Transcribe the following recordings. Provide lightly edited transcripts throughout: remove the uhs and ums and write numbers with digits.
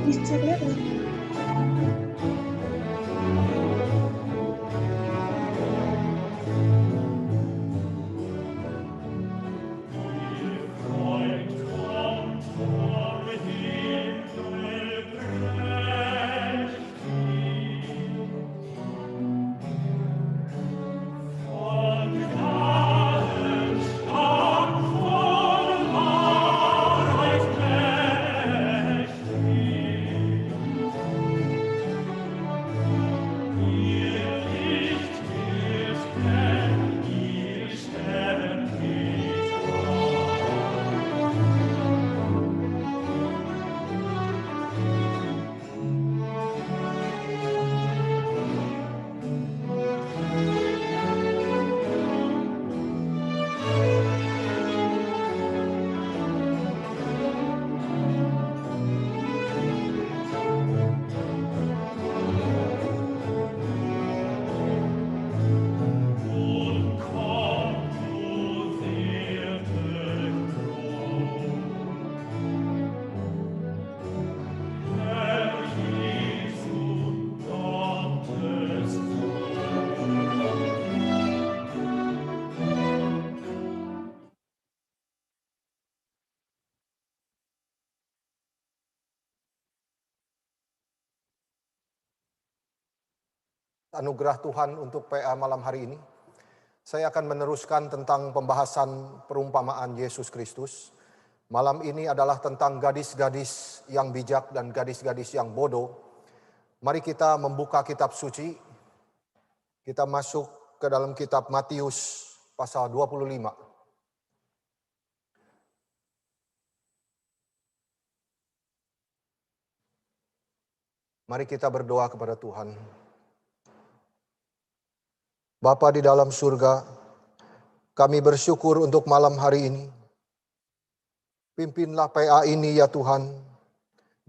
Bisa kelihatan. Anugerah Tuhan untuk PA malam hari ini. Saya akan meneruskan tentang pembahasan perumpamaan Yesus Kristus. Malam ini adalah tentang gadis-gadis yang bijak dan gadis-gadis yang bodoh. Mari kita membuka kitab suci. Kita masuk ke dalam kitab Matius pasal 25. Mari kita berdoa kepada Tuhan. Bapa di dalam surga, kami bersyukur untuk malam hari ini. Pimpinlah PA ini ya Tuhan.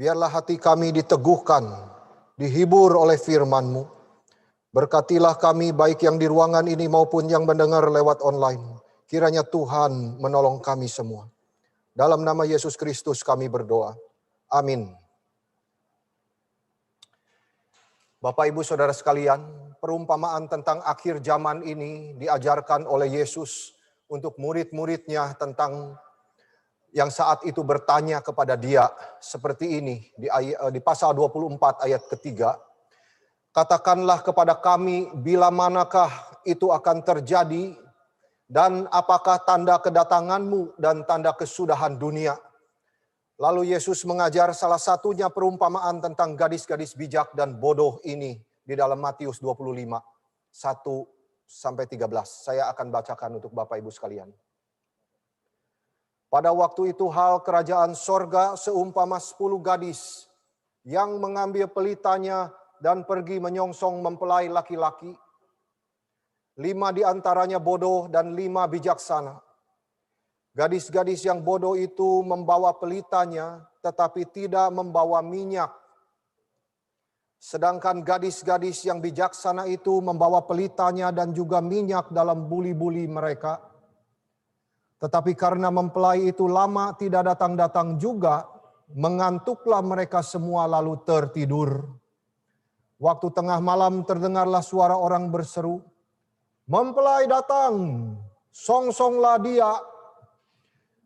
Biarlah hati kami diteguhkan, dihibur oleh firman-Mu. Berkatilah kami baik yang di ruangan ini maupun yang mendengar lewat online. Kiranya Tuhan menolong kami semua. Dalam nama Yesus Kristus kami berdoa. Amin. Bapak, Ibu, Saudara sekalian, perumpamaan tentang akhir zaman ini diajarkan oleh Yesus untuk murid-muridnya tentang yang saat itu bertanya kepada dia seperti ini di pasal 24 ayat ketiga. Katakanlah kepada kami bila manakah itu akan terjadi dan apakah tanda kedatanganmu dan tanda kesudahan dunia. Lalu Yesus mengajar salah satunya perumpamaan tentang gadis-gadis bijak dan bodoh ini di dalam Matius 25, 1-13. Saya akan bacakan untuk Bapak Ibu sekalian. Pada waktu itu hal kerajaan sorga seumpama 10 gadis yang mengambil pelitanya dan pergi menyongsong mempelai laki-laki. 5 di antaranya bodoh dan 5 bijaksana. Gadis-gadis yang bodoh itu membawa pelitanya, tetapi tidak membawa minyak. Sedangkan gadis-gadis yang bijaksana itu membawa pelitanya dan juga minyak dalam buli-buli mereka. Tetapi karena mempelai itu lama tidak datang-datang juga, mengantuklah mereka semua lalu tertidur. Waktu tengah malam terdengarlah suara orang berseru, "Mempelai datang, songsonglah dia."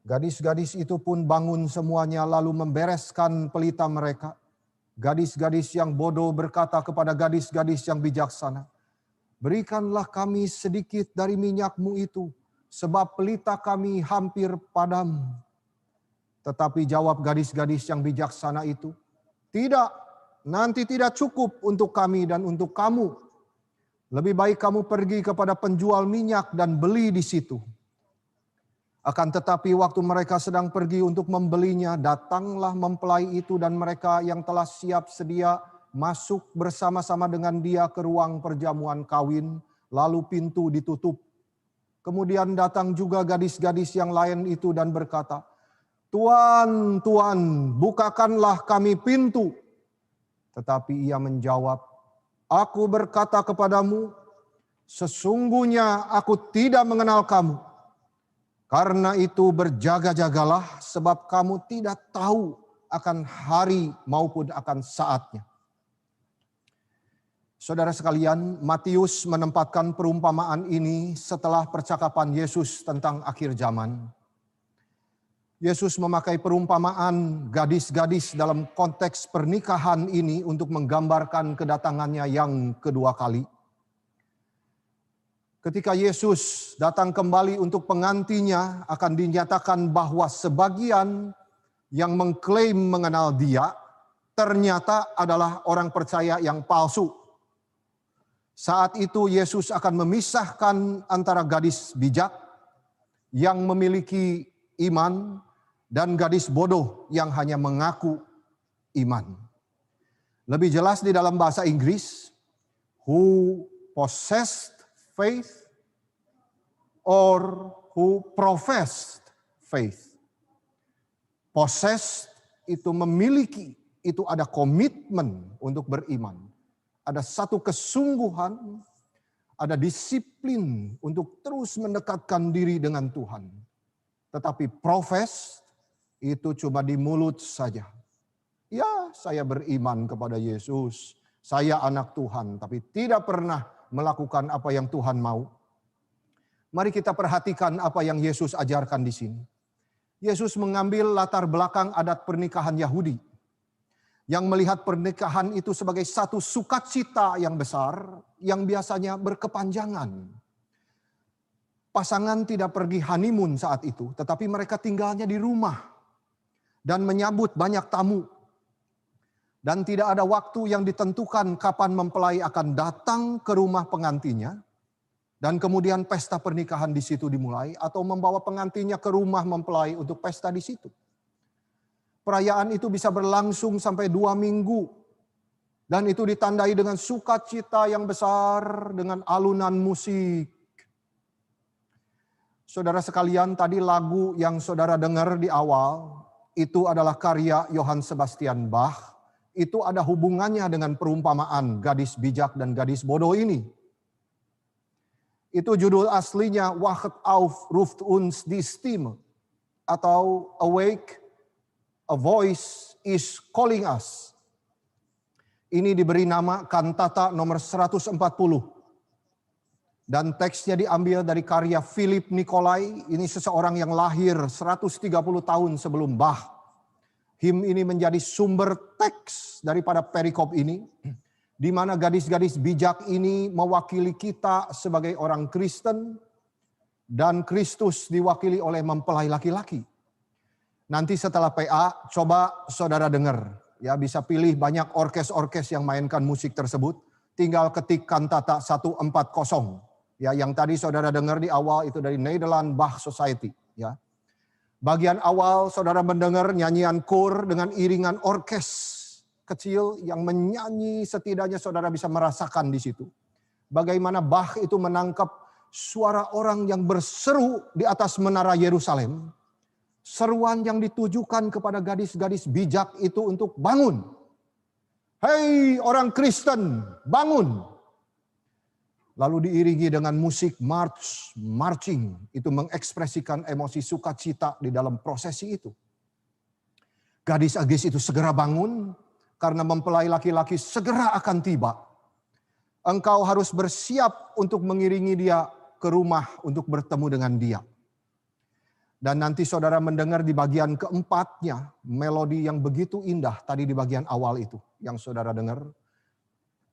Gadis-gadis itu pun bangun semuanya lalu membereskan pelita mereka. Gadis-gadis yang bodoh berkata kepada gadis-gadis yang bijaksana, "Berikanlah kami sedikit dari minyakmu itu, sebab pelita kami hampir padam." Tetapi jawab gadis-gadis yang bijaksana itu, "Tidak, nanti tidak cukup untuk kami dan untuk kamu. Lebih baik kamu pergi kepada penjual minyak dan beli di situ." Akan tetapi waktu mereka sedang pergi untuk membelinya, datanglah mempelai itu dan mereka yang telah siap sedia masuk bersama-sama dengan dia ke ruang perjamuan kawin, lalu pintu ditutup. Kemudian datang juga gadis-gadis yang lain itu dan berkata, "Tuan, Tuan, bukakanlah kami pintu." Tetapi ia menjawab, "Aku berkata kepadamu, sesungguhnya aku tidak mengenal kamu. Karena itu berjaga-jagalah, sebab kamu tidak tahu akan hari maupun akan saatnya. Saudara sekalian, Matius menempatkan perumpamaan ini setelah percakapan Yesus tentang akhir zaman. Yesus memakai perumpamaan gadis-gadis dalam konteks pernikahan ini untuk menggambarkan kedatangannya yang kedua kali. Ketika Yesus datang kembali untuk pengantinnya, akan dinyatakan bahwa sebagian yang mengklaim mengenal Dia ternyata adalah orang percaya yang palsu. Saat itu Yesus akan memisahkan antara gadis bijak yang memiliki iman dan gadis bodoh yang hanya mengaku iman. Lebih jelas di dalam bahasa Inggris, who possessed faith or who professed faith. Possessed itu memiliki, itu ada komitmen untuk beriman. Ada satu kesungguhan, ada disiplin untuk terus mendekatkan diri dengan Tuhan. Tetapi profess itu cuma di mulut saja. Ya, saya beriman kepada Yesus, saya anak Tuhan, tapi tidak pernah melakukan apa yang Tuhan mau. Mari kita perhatikan apa yang Yesus ajarkan di sini. Yesus mengambil latar belakang adat pernikahan Yahudi, yang melihat pernikahan itu sebagai satu sukacita yang besar, yang biasanya berkepanjangan. Pasangan tidak pergi honeymoon saat itu, tetapi mereka tinggalnya di rumah dan menyambut banyak tamu. Dan tidak ada waktu yang ditentukan kapan mempelai akan datang ke rumah pengantinnya. Dan kemudian pesta pernikahan di situ dimulai. Atau membawa pengantinnya ke rumah mempelai untuk pesta di situ. Perayaan itu bisa berlangsung sampai 2 minggu. Dan itu ditandai dengan sukacita yang besar. Dengan alunan musik. Saudara sekalian, tadi lagu yang saudara dengar di awal. Itu adalah karya Johann Sebastian Bach. Itu ada hubungannya dengan perumpamaan gadis bijak dan gadis bodoh ini. Itu judul aslinya Wachet auf, ruft uns die Stimme. Atau Awake, a voice is calling us. Ini diberi nama kantata nomor 140. Dan teksnya diambil dari karya Philip Nicolai. Ini seseorang yang lahir 130 tahun sebelum Bach. Him ini menjadi sumber teks daripada perikop ini, di mana gadis-gadis bijak ini mewakili kita sebagai orang Kristen, dan Kristus diwakili oleh mempelai laki-laki. Nanti setelah PA, coba saudara dengar, ya bisa pilih banyak orkes-orkes yang mainkan musik tersebut, tinggal ketik kantata 140, ya yang tadi saudara dengar di awal itu dari Nederland Bach Society, ya. Bagian awal saudara mendengar nyanyian kor dengan iringan orkes kecil yang menyanyi, setidaknya saudara bisa merasakan di situ. Bagaimana Bach itu menangkap suara orang yang berseru di atas menara Yerusalem. Seruan yang ditujukan kepada gadis-gadis bijak itu untuk bangun. Hei orang Kristen, bangun. Lalu diiringi dengan musik marching. Itu mengekspresikan emosi sukacita di dalam prosesi itu. Gadis-gadis itu segera bangun karena mempelai laki-laki segera akan tiba. Engkau harus bersiap untuk mengiringi dia ke rumah untuk bertemu dengan dia. Dan nanti saudara mendengar di bagian keempatnya melodi yang begitu indah tadi di bagian awal itu yang saudara dengar.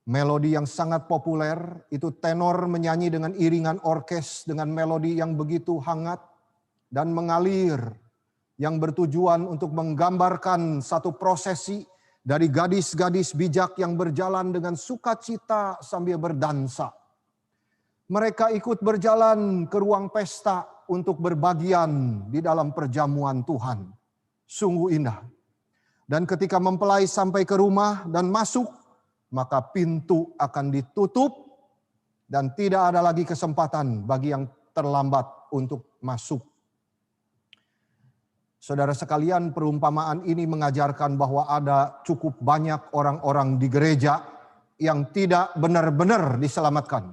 Melodi yang sangat populer, itu tenor menyanyi dengan iringan orkes dengan melodi yang begitu hangat dan mengalir. Yang bertujuan untuk menggambarkan satu prosesi dari gadis-gadis bijak yang berjalan dengan sukacita sambil berdansa. Mereka ikut berjalan ke ruang pesta untuk berbagian di dalam perjamuan Tuhan. Sungguh indah. Dan ketika mempelai sampai ke rumah dan masuk, maka pintu akan ditutup dan tidak ada lagi kesempatan bagi yang terlambat untuk masuk. Saudara sekalian, perumpamaan ini mengajarkan bahwa ada cukup banyak orang-orang di gereja yang tidak benar-benar diselamatkan.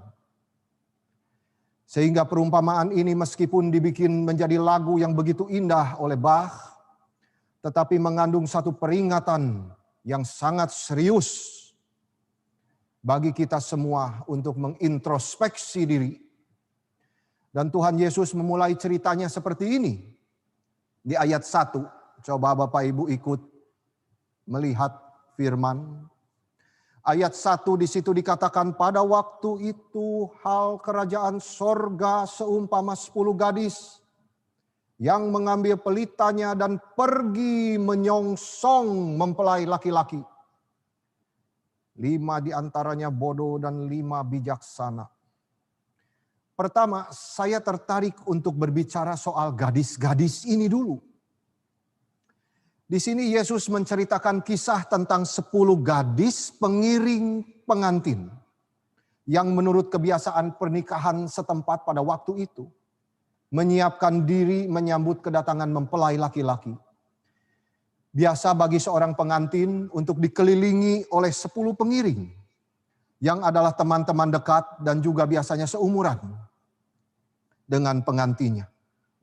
Sehingga perumpamaan ini meskipun dibikin menjadi lagu yang begitu indah oleh Bach, tetapi mengandung satu peringatan yang sangat serius bagi kita semua untuk mengintrospeksi diri. Dan Tuhan Yesus memulai ceritanya seperti ini. Di ayat 1, coba Bapak Ibu ikut melihat firman. Ayat 1 di situ dikatakan, pada waktu itu hal kerajaan sorga seumpama 10 gadis yang mengambil pelitanya dan pergi menyongsong mempelai laki-laki. 5 diantaranya bodoh dan 5 bijaksana. Pertama, saya tertarik untuk berbicara soal gadis-gadis ini dulu. Di sini Yesus menceritakan kisah tentang 10 gadis pengiring pengantin yang menurut kebiasaan pernikahan setempat pada waktu itu menyiapkan diri menyambut kedatangan mempelai laki-laki. Biasa bagi seorang pengantin untuk dikelilingi oleh 10 pengiring yang adalah teman-teman dekat dan juga biasanya seumuran dengan pengantinnya.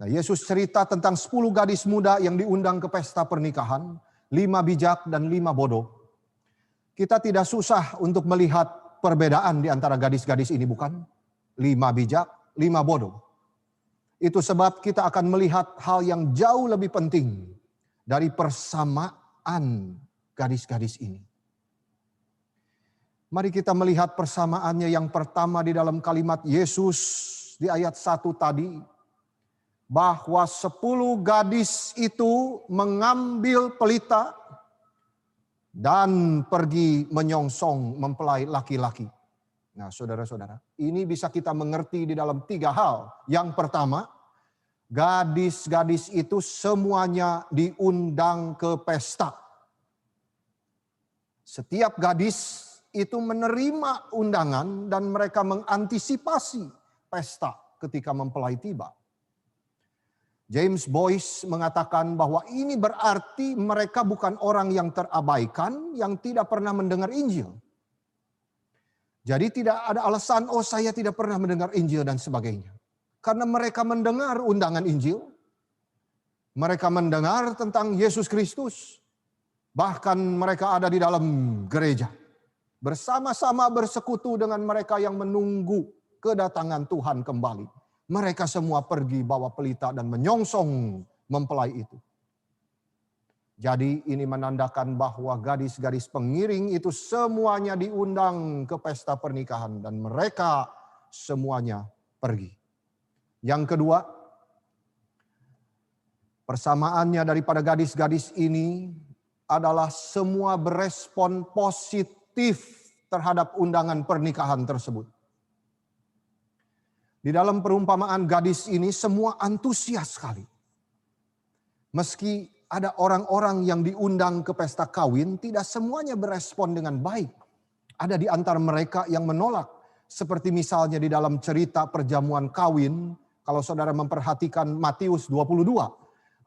Nah, Yesus cerita tentang 10 gadis muda yang diundang ke pesta pernikahan, 5 bijak dan 5 bodoh. Kita tidak susah untuk melihat perbedaan di antara gadis-gadis ini, bukan? 5 bijak, 5 bodoh. Itu sebab kita akan melihat hal yang jauh lebih penting dari persamaan gadis-gadis ini. Mari kita melihat persamaannya yang pertama di dalam kalimat Yesus di ayat 1 tadi. Bahwa 10 gadis itu mengambil pelita dan pergi menyongsong mempelai laki-laki. Nah, saudara-saudara, ini bisa kita mengerti di dalam 3 hal. Yang pertama, gadis-gadis itu semuanya diundang ke pesta. Setiap gadis itu menerima undangan dan mereka mengantisipasi pesta ketika mempelai tiba. James Boyce mengatakan bahwa ini berarti mereka bukan orang yang terabaikan, yang tidak pernah mendengar Injil. Jadi tidak ada alasan, oh saya tidak pernah mendengar Injil dan sebagainya. Karena mereka mendengar undangan Injil. Mereka mendengar tentang Yesus Kristus. Bahkan mereka ada di dalam gereja. Bersama-sama bersekutu dengan mereka yang menunggu kedatangan Tuhan kembali. Mereka semua pergi bawa pelita dan menyongsong mempelai itu. Jadi ini menandakan bahwa gadis-gadis pengiring itu semuanya diundang ke pesta pernikahan dan mereka semuanya pergi. Yang kedua, persamaannya daripada gadis-gadis ini adalah semua berespon positif terhadap undangan pernikahan tersebut. Di dalam perumpamaan gadis ini semua antusias sekali. Meski ada orang-orang yang diundang ke pesta kawin, tidak semuanya berespon dengan baik. Ada di antara mereka yang menolak. Seperti misalnya di dalam cerita perjamuan kawin, kalau saudara memperhatikan Matius 22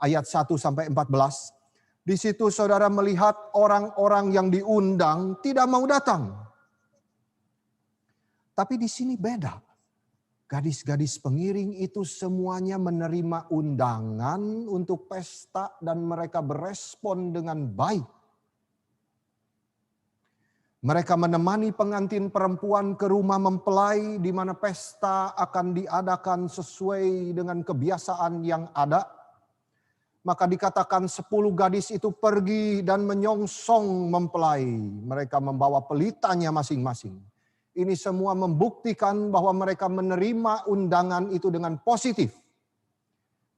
ayat 1 sampai 14, di situ saudara melihat orang-orang yang diundang tidak mau datang. Tapi di sini beda. Gadis-gadis pengiring itu semuanya menerima undangan untuk pesta dan mereka berespon dengan baik. Mereka menemani pengantin perempuan ke rumah mempelai di mana pesta akan diadakan sesuai dengan kebiasaan yang ada. Maka dikatakan 10 gadis itu pergi dan menyongsong mempelai. Mereka membawa pelitanya masing-masing. Ini semua membuktikan bahwa mereka menerima undangan itu dengan positif.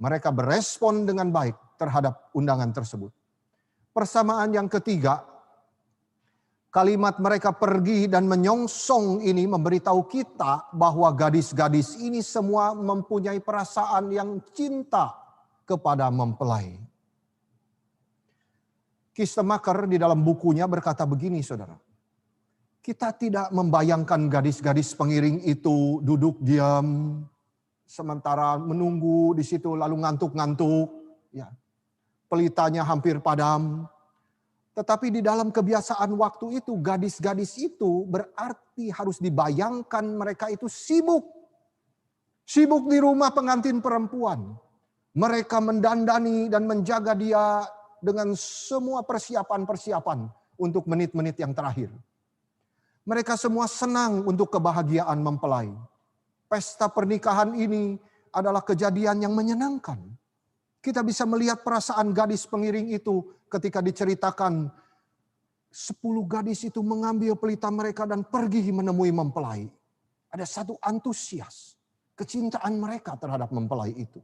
Mereka berespon dengan baik terhadap undangan tersebut. Persamaan yang ketiga, kalimat mereka pergi dan menyongsong ini memberitahu kita bahwa gadis-gadis ini semua mempunyai perasaan yang cinta kepada mempelai. Kistemaker di dalam bukunya berkata begini, saudara. Kita tidak membayangkan gadis-gadis pengiring itu duduk diam sementara menunggu di situ lalu ngantuk-ngantuk, ya. Pelitanya hampir padam. Tetapi di dalam kebiasaan waktu itu gadis-gadis itu berarti harus dibayangkan mereka itu sibuk. Sibuk di rumah pengantin perempuan. Mereka mendandani dan menjaga dia dengan semua persiapan-persiapan untuk menit-menit yang terakhir. Mereka semua senang untuk kebahagiaan mempelai. Pesta pernikahan ini adalah kejadian yang menyenangkan. Kita bisa melihat perasaan gadis pengiring itu ketika diceritakan 10 gadis itu mengambil pelita mereka dan pergi menemui mempelai. Ada satu antusias, kecintaan mereka terhadap mempelai itu.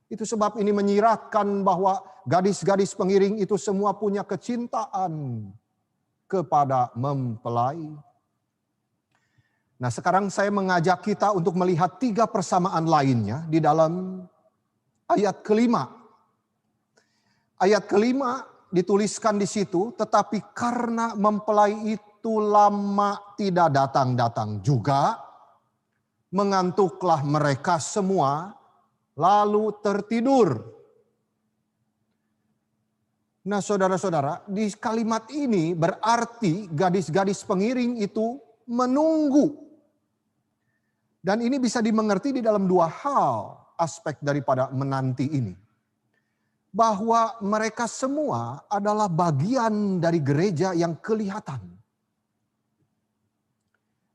Itu sebab ini menyiratkan bahwa gadis-gadis pengiring itu semua punya kecintaan kepada mempelai. Nah, sekarang saya mengajak kita untuk melihat 3 persamaan lainnya di dalam ayat kelima. Ayat kelima dituliskan di situ, tetapi karena mempelai itu lama tidak datang-datang juga, mengantuklah mereka semua, lalu tertidur. Nah, saudara-saudara, di kalimat ini berarti gadis-gadis pengiring itu menunggu. Dan ini bisa dimengerti di dalam 2 hal aspek daripada menanti ini. Bahwa mereka semua adalah bagian dari gereja yang kelihatan.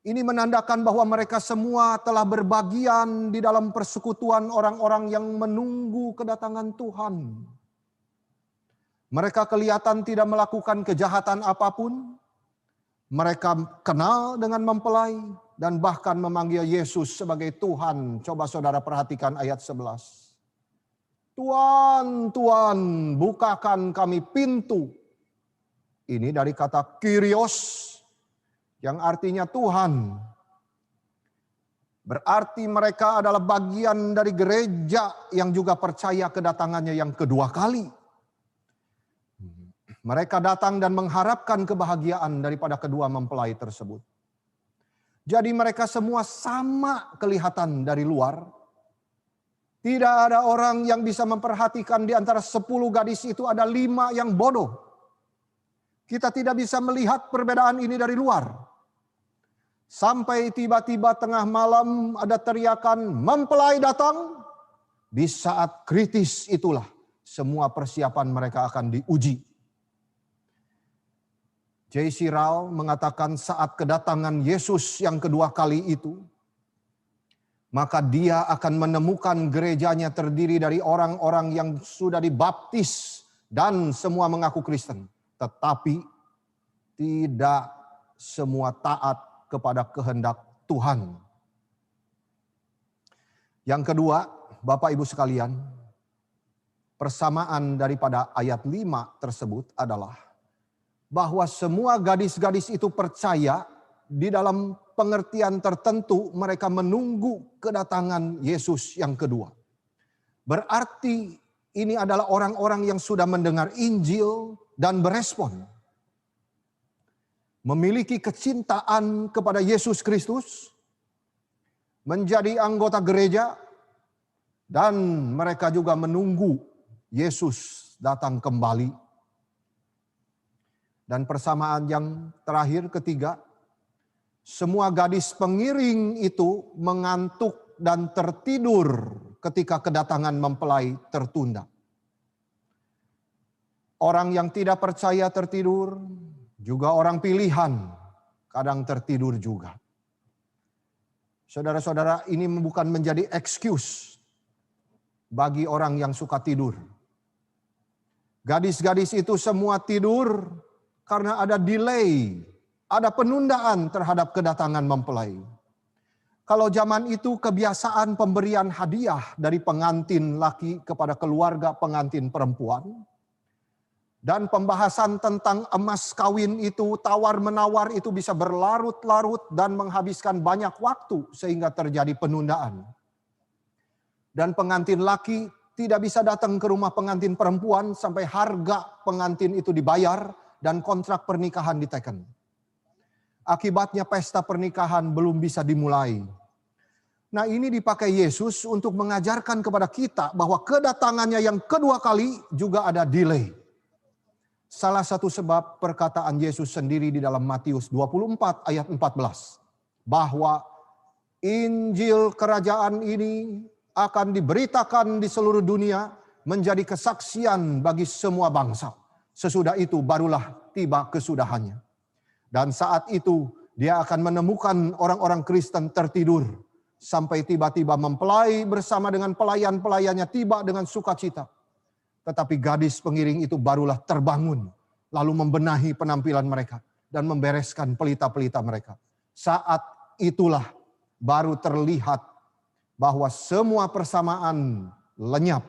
Ini menandakan bahwa mereka semua telah berbagian di dalam persekutuan orang-orang yang menunggu kedatangan Tuhan. Mereka kelihatan tidak melakukan kejahatan apapun. Mereka kenal dengan mempelai dan bahkan memanggil Yesus sebagai Tuhan. Coba saudara perhatikan ayat 11. Tuhan, Tuhan, bukakan kami pintu. Ini dari kata Kyrios yang artinya Tuhan. Berarti mereka adalah bagian dari gereja yang juga percaya kedatangannya yang kedua kali. Mereka datang dan mengharapkan kebahagiaan daripada kedua mempelai tersebut. Jadi mereka semua sama kelihatan dari luar. Tidak ada orang yang bisa memperhatikan di antara 10 gadis itu ada 5 yang bodoh. Kita tidak bisa melihat perbedaan ini dari luar. Sampai tiba-tiba tengah malam ada teriakan mempelai datang. Di saat kritis itulah semua persiapan mereka akan diuji. J.C. Ryle mengatakan saat kedatangan Yesus yang kedua kali itu, maka dia akan menemukan gerejanya terdiri dari orang-orang yang sudah dibaptis dan semua mengaku Kristen. Tetapi tidak semua taat kepada kehendak Tuhan. Yang kedua, Bapak Ibu sekalian, persamaan daripada ayat 5 tersebut adalah bahwa semua gadis-gadis itu percaya di dalam pengertian tertentu mereka menunggu kedatangan Yesus yang kedua. Berarti ini adalah orang-orang yang sudah mendengar Injil dan berespon. Memiliki kecintaan kepada Yesus Kristus, menjadi anggota gereja, dan mereka juga menunggu Yesus datang kembali. Dan persamaan yang terakhir ketiga, semua gadis pengiring itu mengantuk dan tertidur ketika kedatangan mempelai tertunda. Orang yang tidak percaya tertidur, juga orang pilihan kadang tertidur juga. Saudara-saudara, ini bukan menjadi excuse bagi orang yang suka tidur. Gadis-gadis itu semua tidur karena ada delay, ada penundaan terhadap kedatangan mempelai. Kalau zaman itu kebiasaan pemberian hadiah dari pengantin laki kepada keluarga pengantin perempuan. Dan pembahasan tentang emas kawin itu, tawar-menawar itu bisa berlarut-larut dan menghabiskan banyak waktu sehingga terjadi penundaan. Dan pengantin laki tidak bisa datang ke rumah pengantin perempuan sampai harga pengantin itu dibayar dan kontrak pernikahan diteken. Akibatnya pesta pernikahan belum bisa dimulai. Nah, ini dipakai Yesus untuk mengajarkan kepada kita bahwa kedatangannya yang kedua kali juga ada delay. Salah satu sebab perkataan Yesus sendiri di dalam Matius 24 ayat 14. Bahwa Injil kerajaan ini akan diberitakan di seluruh dunia menjadi kesaksian bagi semua bangsa. Sesudah itu barulah tiba kesudahannya. Dan saat itu dia akan menemukan orang-orang Kristen tertidur sampai tiba-tiba mempelai bersama dengan pelayan-pelayannya tiba dengan sukacita. Tetapi gadis pengiring itu barulah terbangun lalu membenahi penampilan mereka dan membereskan pelita-pelita mereka. Saat itulah baru terlihat bahwa semua persamaan lenyap,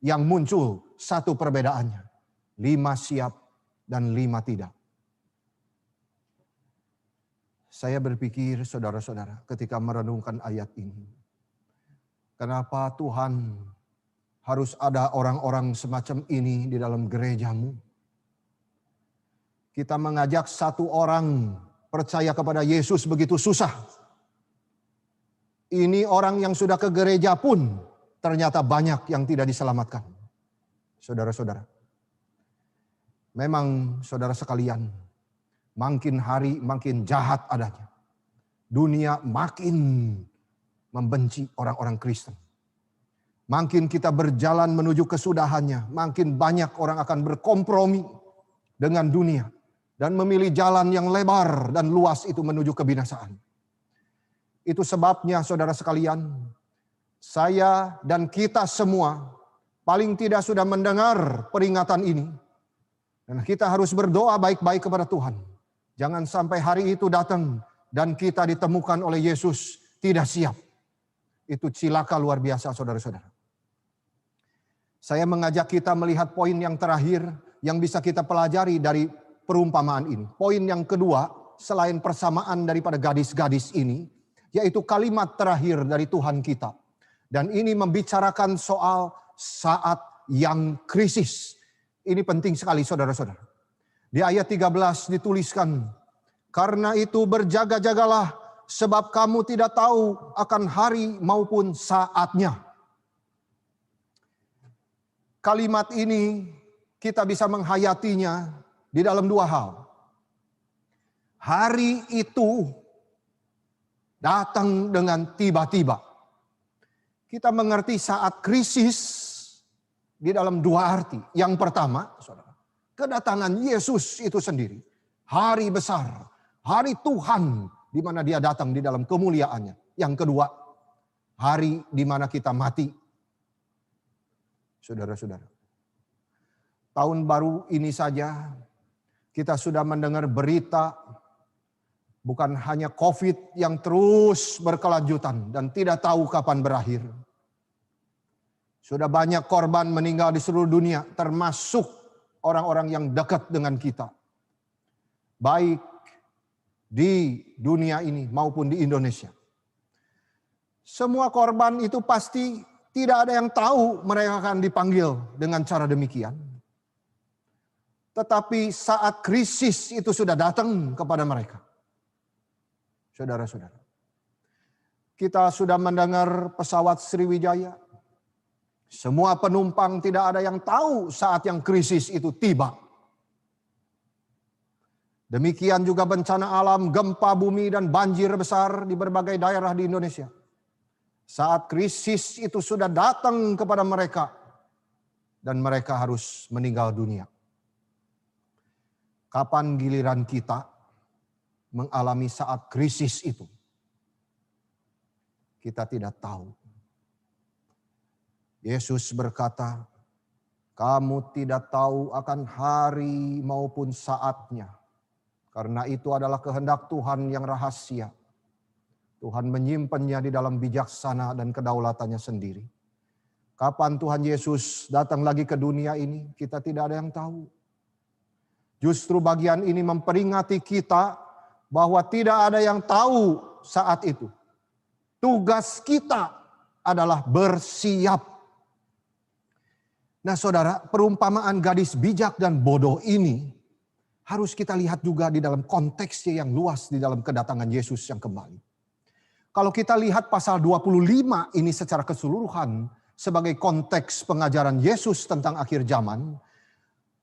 yang muncul satu perbedaannya. 5 siap dan 5 tidak. Saya berpikir saudara-saudara ketika merenungkan ayat ini. Kenapa Tuhan harus ada orang-orang semacam ini di dalam gerejamu? Kita mengajak satu orang percaya kepada Yesus begitu susah. Ini orang yang sudah ke gereja pun ternyata banyak yang tidak diselamatkan. Saudara-saudara. Memang saudara sekalian, makin hari makin jahat adanya. Dunia makin membenci orang-orang Kristen. Makin kita berjalan menuju kesudahannya, makin banyak orang akan berkompromi dengan dunia. Dan memilih jalan yang lebar dan luas itu menuju kebinasaan. Itu sebabnya saudara sekalian, saya dan kita semua paling tidak sudah mendengar peringatan ini. Dan kita harus berdoa baik-baik kepada Tuhan. Jangan sampai hari itu datang dan kita ditemukan oleh Yesus tidak siap. Itu cilaka luar biasa saudara-saudara. Saya mengajak kita melihat poin yang terakhir yang bisa kita pelajari dari perumpamaan ini. Poin yang kedua, selain persamaan daripada gadis-gadis ini, yaitu kalimat terakhir dari Tuhan kita. Dan ini membicarakan soal saat yang krisis. Ini penting sekali saudara-saudara. Di ayat 13 dituliskan, karena itu berjaga-jagalah sebab kamu tidak tahu akan hari maupun saatnya. Kalimat ini kita bisa menghayatinya di dalam 2 hal. Hari itu datang dengan tiba-tiba. Kita mengerti saat krisis di dalam 2 arti. Yang pertama, saudara, kedatangan Yesus itu sendiri. Hari besar, hari Tuhan di mana dia datang di dalam kemuliaannya. Yang kedua, hari di mana kita mati. Saudara-saudara, tahun baru ini saja kita sudah mendengar berita bukan hanya COVID yang terus berkelanjutan dan tidak tahu kapan berakhir. Sudah banyak korban meninggal di seluruh dunia, termasuk orang-orang yang dekat dengan kita. Baik di dunia ini maupun di Indonesia. Semua korban itu pasti tidak ada yang tahu mereka akan dipanggil dengan cara demikian. Tetapi saat krisis itu sudah datang kepada mereka. Saudara-saudara, kita sudah mendengar pesawat Sriwijaya. Semua penumpang tidak ada yang tahu saat yang krisis itu tiba. Demikian juga bencana alam, gempa bumi dan banjir besar di berbagai daerah di Indonesia. Saat krisis itu sudah datang kepada mereka dan mereka harus meninggal dunia. Kapan giliran kita mengalami saat krisis itu? Kita tidak tahu. Yesus berkata, kamu tidak tahu akan hari maupun saatnya. Karena itu adalah kehendak Tuhan yang rahasia. Tuhan menyimpannya di dalam bijaksana dan kedaulatannya sendiri. Kapan Tuhan Yesus datang lagi ke dunia ini, kita tidak ada yang tahu. Justru bagian ini memperingati kita bahwa tidak ada yang tahu saat itu. Tugas kita adalah bersiap. Nah saudara, perumpamaan gadis bijak dan bodoh ini harus kita lihat juga di dalam konteksnya yang luas di dalam kedatangan Yesus yang kembali. Kalau kita lihat pasal 25 ini secara keseluruhan sebagai konteks pengajaran Yesus tentang akhir zaman,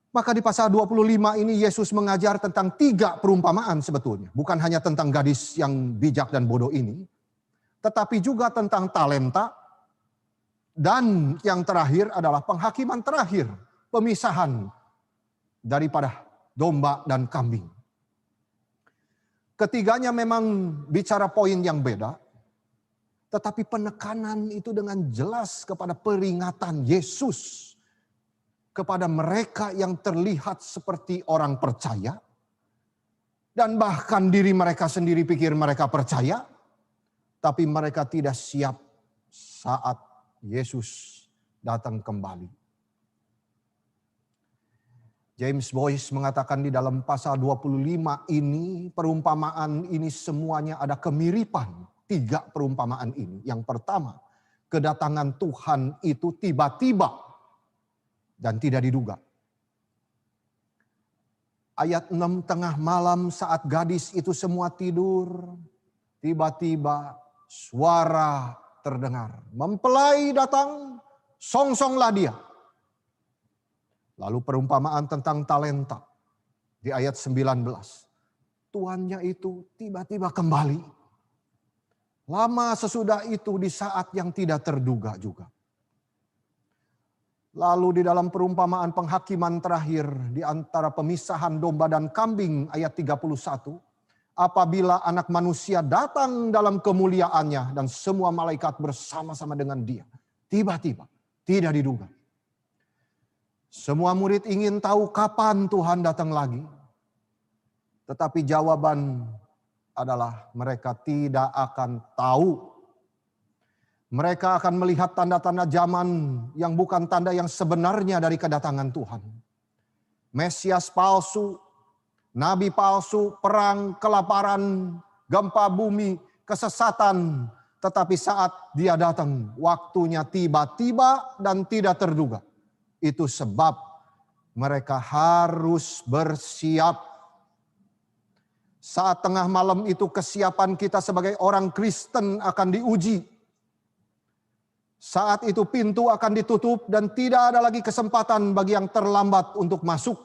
maka di pasal 25 ini Yesus mengajar tentang 3 perumpamaan sebetulnya. Bukan hanya tentang gadis yang bijak dan bodoh ini. tetapi juga tentang talenta, dan yang terakhir adalah penghakiman terakhir, pemisahan daripada domba dan kambing. Ketiganya memang bicara poin yang beda, tetapi penekanan itu dengan jelas kepada peringatan Yesus kepada mereka yang terlihat seperti orang percaya, dan bahkan diri mereka sendiri pikir mereka percaya, tapi mereka tidak siap saat Yesus datang kembali. James Boyce mengatakan di dalam pasal 25 ini, perumpamaan ini semuanya ada kemiripan. 3 perumpamaan ini. Yang pertama, kedatangan Tuhan itu tiba-tiba dan tidak diduga. Ayat 6, tengah malam saat gadis itu semua tidur, tiba-tiba suara terdengar. Mempelai datang, songsonglah dia. Lalu perumpamaan tentang talenta di ayat 19. Tuannya itu tiba-tiba kembali. Lama sesudah itu di saat yang tidak terduga juga. Lalu di dalam perumpamaan penghakiman terakhir di antara pemisahan domba dan kambing ayat 31. Apabila anak manusia datang dalam kemuliaannya dan semua malaikat bersama-sama dengan dia. Tiba-tiba, tidak diduga. Semua murid ingin tahu kapan Tuhan datang lagi. Tetapi jawaban adalah mereka tidak akan tahu. Mereka akan melihat tanda-tanda zaman yang bukan tanda yang sebenarnya dari kedatangan Tuhan. Mesias palsu, nabi palsu, perang, kelaparan, gempa bumi, kesesatan. Tetapi saat dia datang, waktunya tiba-tiba dan tidak terduga. Itu sebab mereka harus bersiap. Saat tengah malam itu kesiapan kita sebagai orang Kristen akan diuji. Saat itu pintu akan ditutup dan tidak ada lagi kesempatan bagi yang terlambat untuk masuk.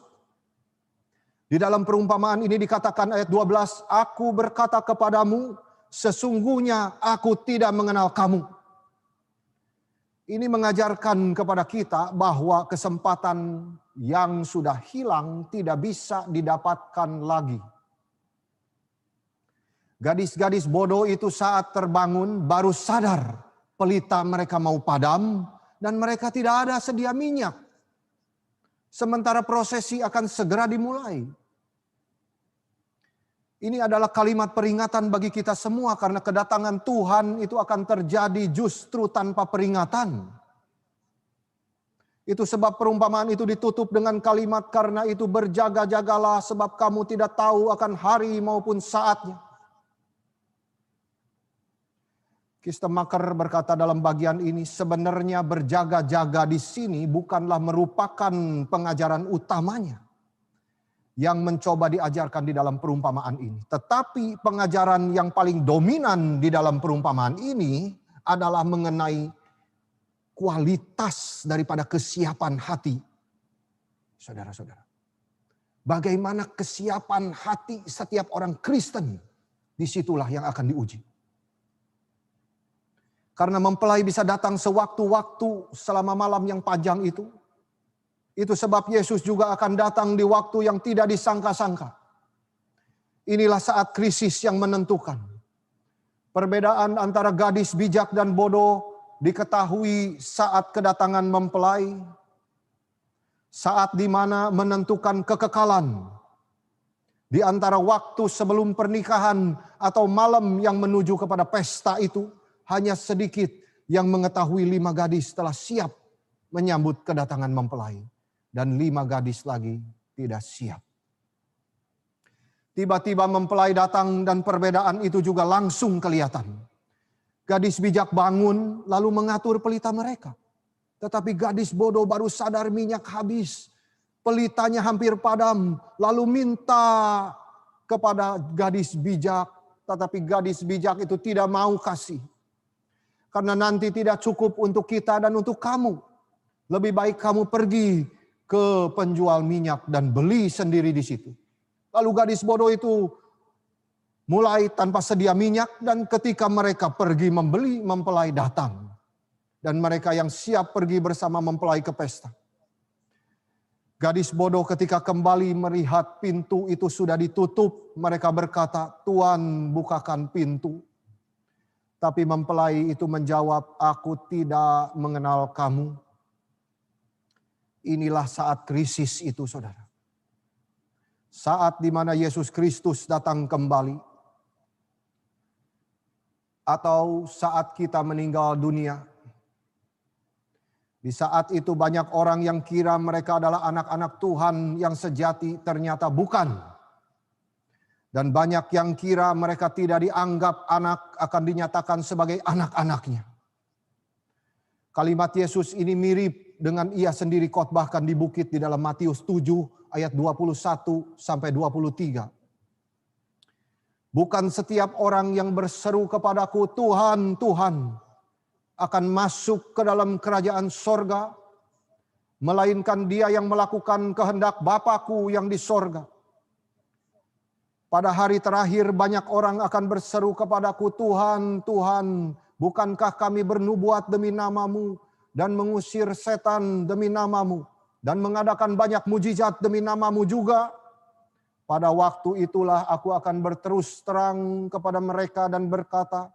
Di dalam perumpamaan ini dikatakan ayat 12, aku berkata kepadamu, sesungguhnya aku tidak mengenal kamu. Ini mengajarkan kepada kita bahwa kesempatan yang sudah hilang tidak bisa didapatkan lagi. Gadis-gadis bodoh itu saat terbangun baru sadar pelita mereka mau padam dan mereka tidak ada sedia minyak. Sementara prosesi akan segera dimulai. Ini adalah kalimat peringatan bagi kita semua karena kedatangan Tuhan itu akan terjadi justru tanpa peringatan. Itu sebab perumpamaan itu ditutup dengan kalimat karena itu berjaga-jagalah sebab kamu tidak tahu akan hari maupun saatnya. Kistemaker berkata dalam bagian ini sebenarnya berjaga-jaga di sini bukanlah merupakan pengajaran utamanya yang mencoba diajarkan di dalam perumpamaan ini. Tetapi pengajaran yang paling dominan di dalam perumpamaan ini adalah mengenai kualitas daripada kesiapan hati. Saudara-saudara. Bagaimana kesiapan hati setiap orang Kristen, disitulah yang akan diuji. Karena mempelai bisa datang sewaktu-waktu selama malam yang panjang itu. Itu sebab Yesus juga akan datang di waktu yang tidak disangka-sangka. Inilah saat krisis yang menentukan. Perbedaan antara gadis bijak dan bodoh diketahui saat kedatangan mempelai. Saat di mana menentukan kekekalan. Di antara waktu sebelum pernikahan atau malam yang menuju kepada pesta itu. Hanya sedikit yang mengetahui 5 gadis telah siap menyambut kedatangan mempelai. Dan 5 gadis lagi tidak siap. Tiba-tiba mempelai datang dan perbedaan itu juga langsung kelihatan. Gadis bijak bangun lalu mengatur pelita mereka. Tetapi gadis bodoh baru sadar minyak habis. Pelitanya hampir padam. Lalu minta kepada gadis bijak. Tetapi gadis bijak itu tidak mau kasih. Karena nanti tidak cukup untuk kita dan untuk kamu. Lebih baik kamu pergi ke penjual minyak dan beli sendiri di situ. Lalu gadis bodoh itu Mulai tanpa sedia minyak, dan ketika mereka pergi membeli, mempelai datang. Dan mereka yang siap pergi bersama mempelai ke pesta. Gadis bodoh ketika kembali melihat pintu itu sudah ditutup, mereka berkata, "Tuan, bukakan pintu." Tapi mempelai itu menjawab, "Aku tidak mengenal kamu." Inilah saat krisis itu, saudara. Saat di mana Yesus Kristus datang kembali. Atau saat kita meninggal dunia. Di saat itu banyak orang yang kira mereka adalah anak-anak Tuhan yang sejati, ternyata bukan. Dan banyak yang kira mereka tidak dianggap anak, akan dinyatakan sebagai anak-anaknya. Kalimat Yesus ini mirip dengan ia sendiri khotbahkan di bukit di dalam Matius 7 ayat 21 sampai 23. Bukan setiap orang yang berseru kepadaku, "Tuhan, Tuhan," akan masuk ke dalam kerajaan sorga, melainkan dia yang melakukan kehendak Bapa-Ku yang di sorga. Pada hari terakhir banyak orang akan berseru kepadaku, "Tuhan, Tuhan, bukankah kami bernubuat demi nama-Mu dan mengusir setan demi nama-Mu dan mengadakan banyak mujizat demi nama-Mu juga?" Pada waktu itulah aku akan berterus terang kepada mereka dan berkata,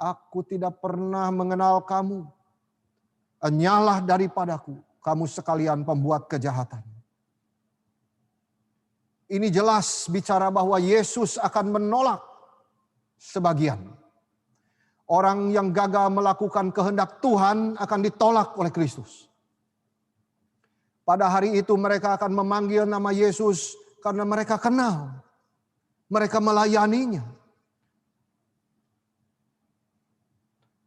"Aku tidak pernah mengenal kamu. Enyalah daripadaku, kamu sekalian pembuat kejahatan." Ini jelas bicara bahwa Yesus akan menolak sebagian. Orang yang gagal melakukan kehendak Tuhan akan ditolak oleh Kristus. Pada hari itu mereka akan memanggil nama Yesus karena mereka kenal. Mereka melayaninya.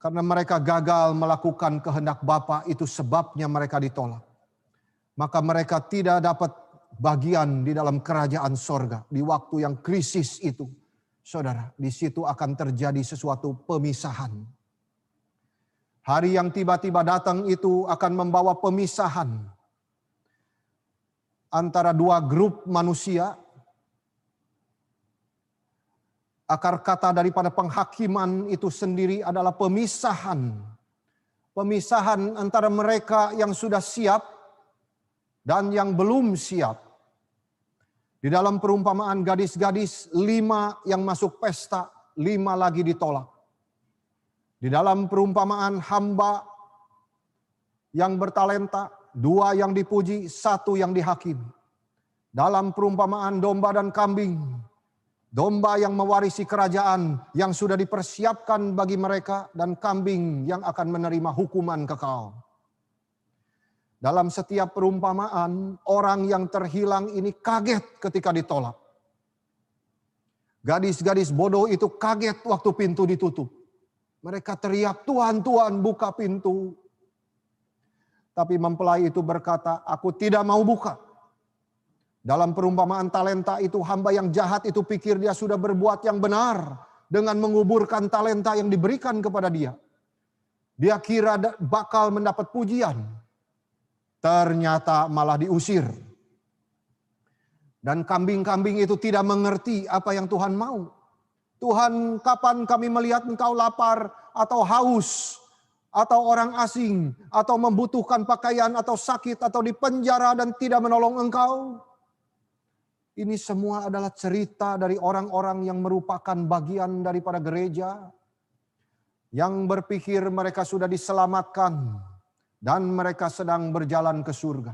Karena mereka gagal melakukan kehendak Bapa, itu sebabnya mereka ditolak. Maka mereka tidak dapat bagian di dalam kerajaan sorga. Di waktu yang krisis itu, saudara, di situ akan terjadi sesuatu pemisahan. Hari yang tiba-tiba datang itu akan membawa pemisahan antara dua grup manusia. Akar kata daripada penghakiman itu sendiri adalah pemisahan. Pemisahan antara mereka yang sudah siap dan yang belum siap. Di dalam perumpamaan gadis-gadis, 5 yang masuk pesta, 5 lagi ditolak. Di dalam perumpamaan hamba yang bertalenta, 2 yang dipuji, 1 yang dihakimi. Dalam perumpamaan domba dan kambing, domba yang mewarisi kerajaan yang sudah dipersiapkan bagi mereka, dan kambing yang akan menerima hukuman kekal. Dalam setiap perumpamaan, orang yang terhilang ini kaget ketika ditolak. Gadis-gadis bodoh itu kaget waktu pintu ditutup. Mereka teriak, "Tuhan, Tuhan, buka pintu." Tapi mempelai itu berkata, "Aku tidak mau buka." Dalam perumpamaan talenta itu, hamba yang jahat itu pikir dia sudah berbuat yang benar dengan menguburkan talenta yang diberikan kepada dia. Dia kira bakal mendapat pujian. Ternyata malah diusir. Dan kambing-kambing itu tidak mengerti apa yang Tuhan mau. "Tuhan, kapan kami melihat Engkau lapar atau haus, atau orang asing, atau membutuhkan pakaian, atau sakit, atau di penjara dan tidak menolong Engkau?" Ini semua adalah cerita dari orang-orang yang merupakan bagian daripada gereja, yang berpikir mereka sudah diselamatkan dan mereka sedang berjalan ke surga.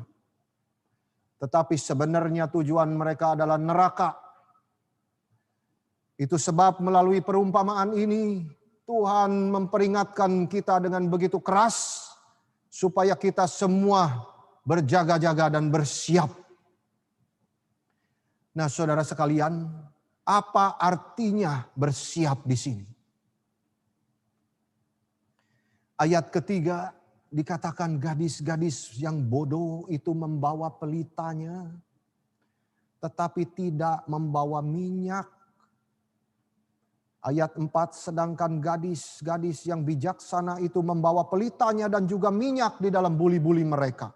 Tetapi sebenarnya tujuan mereka adalah neraka. Itu sebab melalui perumpamaan ini, Tuhan memperingatkan kita dengan begitu keras, supaya kita semua berjaga-jaga dan bersiap. Nah, saudara sekalian, apa artinya bersiap di sini? Ayat ketiga dikatakan gadis-gadis yang bodoh itu membawa pelitanya, tetapi tidak membawa minyak. Ayat 4, sedangkan gadis-gadis yang bijaksana itu membawa pelitanya dan juga minyak di dalam buli-buli mereka.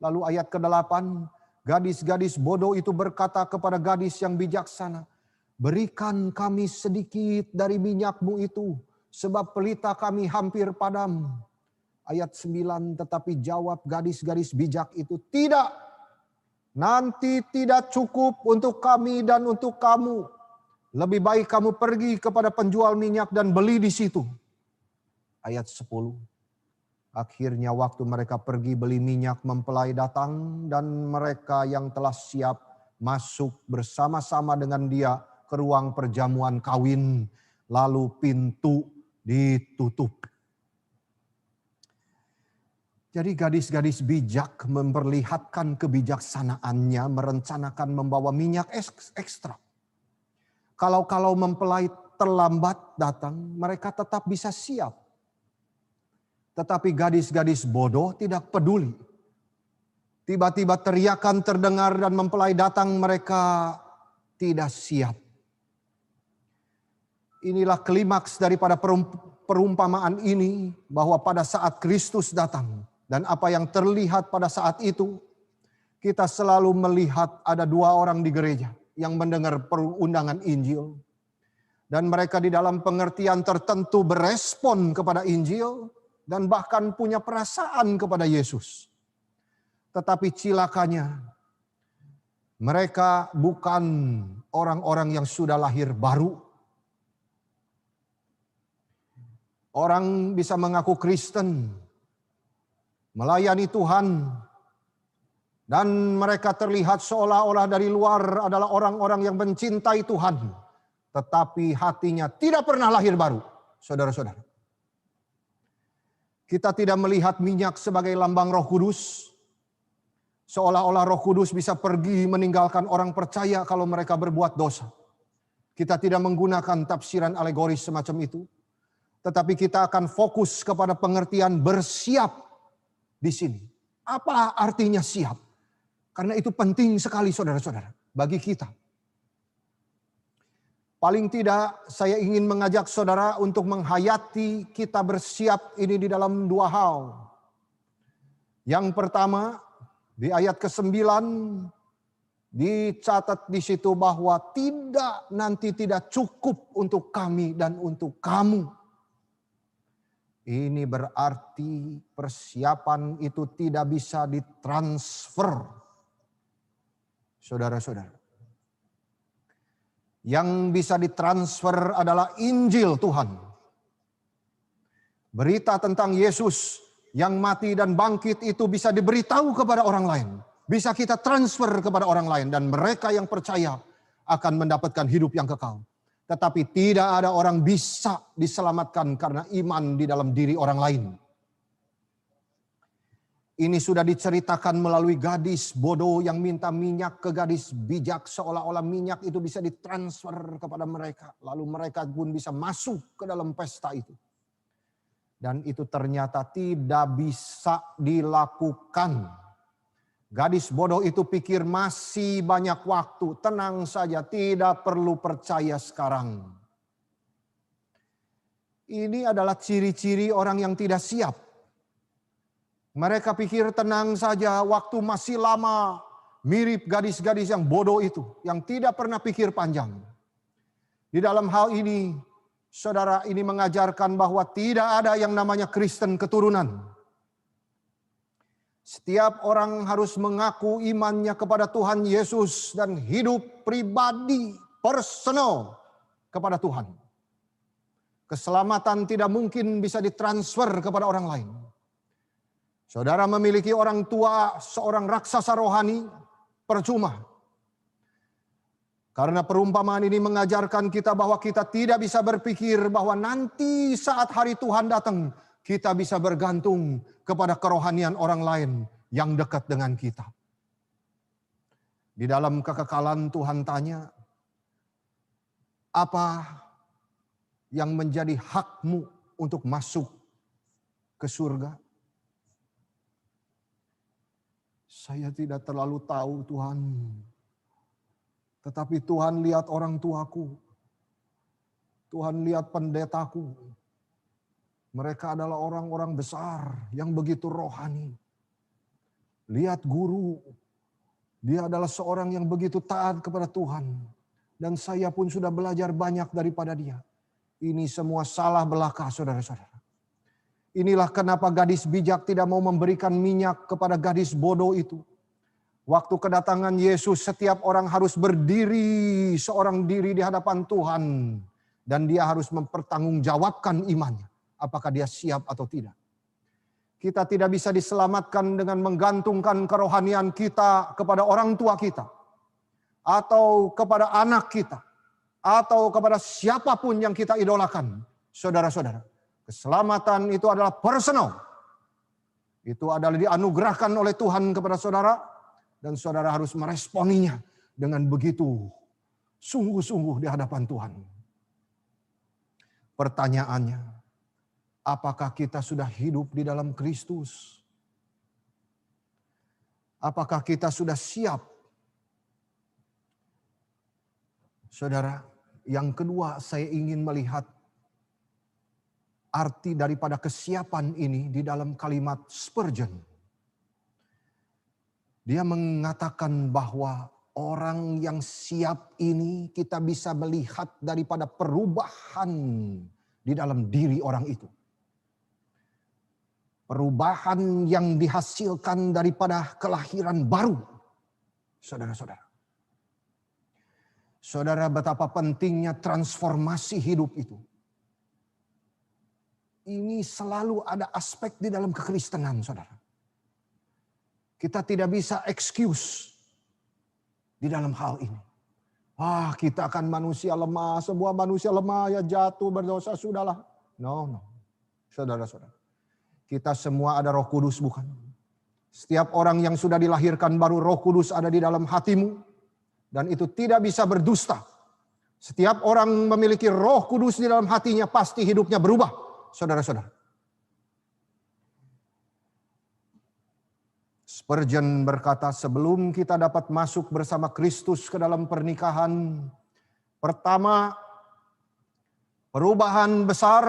Lalu ayat ke-8, gadis-gadis bodoh itu berkata kepada gadis yang bijaksana, Berikan kami sedikit dari minyak-Mu itu, sebab pelita kami hampir padam. Ayat 9, tetapi jawab gadis-gadis bijak itu, tidak, nanti tidak cukup untuk kami dan untuk kamu. Lebih baik kamu pergi kepada penjual minyak dan beli di situ. Ayat 10. Akhirnya waktu mereka pergi beli minyak, mempelai datang dan mereka yang telah siap masuk bersama-sama dengan dia ke ruang perjamuan kawin, lalu pintu ditutup. Jadi gadis-gadis bijak memperlihatkan kebijaksanaannya, merencanakan membawa minyak ekstra. Kalau mempelai terlambat datang, mereka tetap bisa siap. Tetapi gadis-gadis bodoh tidak peduli. Tiba-tiba teriakan terdengar dan mempelai datang, mereka tidak siap. Inilah klimaks daripada perumpamaan ini, bahwa pada saat Kristus datang dan apa yang terlihat pada saat itu, kita selalu melihat ada dua orang di gereja yang mendengar perundangan Injil. Dan mereka di dalam pengertian tertentu berespon kepada Injil dan bahkan punya perasaan kepada Yesus. Tetapi cilakanya, mereka bukan orang-orang yang sudah lahir baru. Orang bisa mengaku Kristen, melayani Tuhan, dan mereka terlihat seolah-olah dari luar adalah orang-orang yang mencintai Tuhan. Tetapi hatinya tidak pernah lahir baru, saudara-saudara. Kita tidak melihat minyak sebagai lambang Roh Kudus. Seolah-olah Roh Kudus bisa pergi meninggalkan orang percaya kalau mereka berbuat dosa. Kita tidak menggunakan tafsiran alegoris semacam itu. Tetapi kita akan fokus kepada pengertian bersiap di sini. Apa artinya siap? Karena itu penting sekali saudara-saudara bagi kita. Paling tidak saya ingin mengajak saudara untuk menghayati kita bersiap ini di dalam dua hal. Yang pertama, di ayat ke-9 dicatat di situ bahwa tidak cukup untuk kami dan untuk kamu. Ini berarti persiapan itu tidak bisa ditransfer. Saudara-saudara. Yang bisa ditransfer adalah Injil Tuhan. Berita tentang Yesus yang mati dan bangkit itu bisa diberitahu kepada orang lain. Bisa kita transfer kepada orang lain dan mereka yang percaya akan mendapatkan hidup yang kekal. Tetapi tidak ada orang bisa diselamatkan karena iman di dalam diri orang lain. Ini sudah diceritakan melalui gadis bodoh yang minta minyak ke gadis bijak. Seolah-olah minyak itu bisa ditransfer kepada mereka. Lalu mereka pun bisa masuk ke dalam pesta itu. Dan itu ternyata tidak bisa dilakukan. Gadis bodoh itu pikir masih banyak waktu. Tenang saja, tidak perlu percaya sekarang. Ini adalah ciri-ciri orang yang tidak siap. Mereka pikir tenang saja, waktu masih lama. Mirip gadis-gadis yang bodoh itu, yang tidak pernah pikir panjang. Di dalam hal ini, saudara, ini mengajarkan bahwa tidak ada yang namanya Kristen keturunan. Setiap orang harus mengaku imannya kepada Tuhan Yesus dan hidup pribadi, personal kepada Tuhan. Keselamatan tidak mungkin bisa ditransfer kepada orang lain. Saudara memiliki orang tua, seorang raksasa rohani, percuma. Karena perumpamaan ini mengajarkan kita bahwa kita tidak bisa berpikir bahwa nanti saat hari Tuhan datang, kita bisa bergantung kepada kerohanian orang lain yang dekat dengan kita. Di dalam kekekalan Tuhan tanya, apa yang menjadi hakmu untuk masuk ke surga? Saya tidak terlalu tahu Tuhan. Tetapi Tuhan lihat orang tuaku. Tuhan lihat pendetaku. Mereka adalah orang-orang besar yang begitu rohani. Lihat guru. Dia adalah seorang yang begitu taat kepada Tuhan. Dan saya pun sudah belajar banyak daripada dia. Ini semua salah belaka, saudara-saudara. Inilah kenapa gadis bijak tidak mau memberikan minyak kepada gadis bodoh itu. Waktu kedatangan Yesus, setiap orang harus berdiri seorang diri di hadapan Tuhan. Dan dia harus mempertanggungjawabkan imannya. Apakah dia siap atau tidak. Kita tidak bisa diselamatkan dengan menggantungkan kerohanian kita kepada orang tua kita. Atau kepada anak kita. Atau kepada siapapun yang kita idolakan. Saudara-saudara, keselamatan itu adalah personal. Itu adalah dianugerahkan oleh Tuhan kepada saudara. Dan saudara harus meresponinya dengan begitu sungguh-sungguh di hadapan Tuhan. Pertanyaannya, apakah kita sudah hidup di dalam Kristus? Apakah kita sudah siap? Saudara, yang kedua saya ingin melihat arti daripada kesiapan ini di dalam kalimat Spurgeon. Dia mengatakan bahwa orang yang siap ini kita bisa melihat daripada perubahan di dalam diri orang itu. Perubahan yang dihasilkan daripada kelahiran baru. Saudara-saudara. Saudara, betapa pentingnya transformasi hidup itu. Ini selalu ada aspek di dalam kekristenan, saudara. Kita tidak bisa excuse di dalam hal ini. Kita akan manusia lemah, sebuah manusia lemah ya jatuh berdosa, sudahlah. No. Saudara-saudara. Kita semua ada Roh Kudus, bukan? Setiap orang yang sudah dilahirkan baru, Roh Kudus ada di dalam hatimu. Dan itu tidak bisa berdusta. Setiap orang memiliki Roh Kudus di dalam hatinya, pasti hidupnya berubah. Saudara-saudara. Spurgeon berkata, sebelum kita dapat masuk bersama Kristus ke dalam pernikahan, pertama, perubahan besar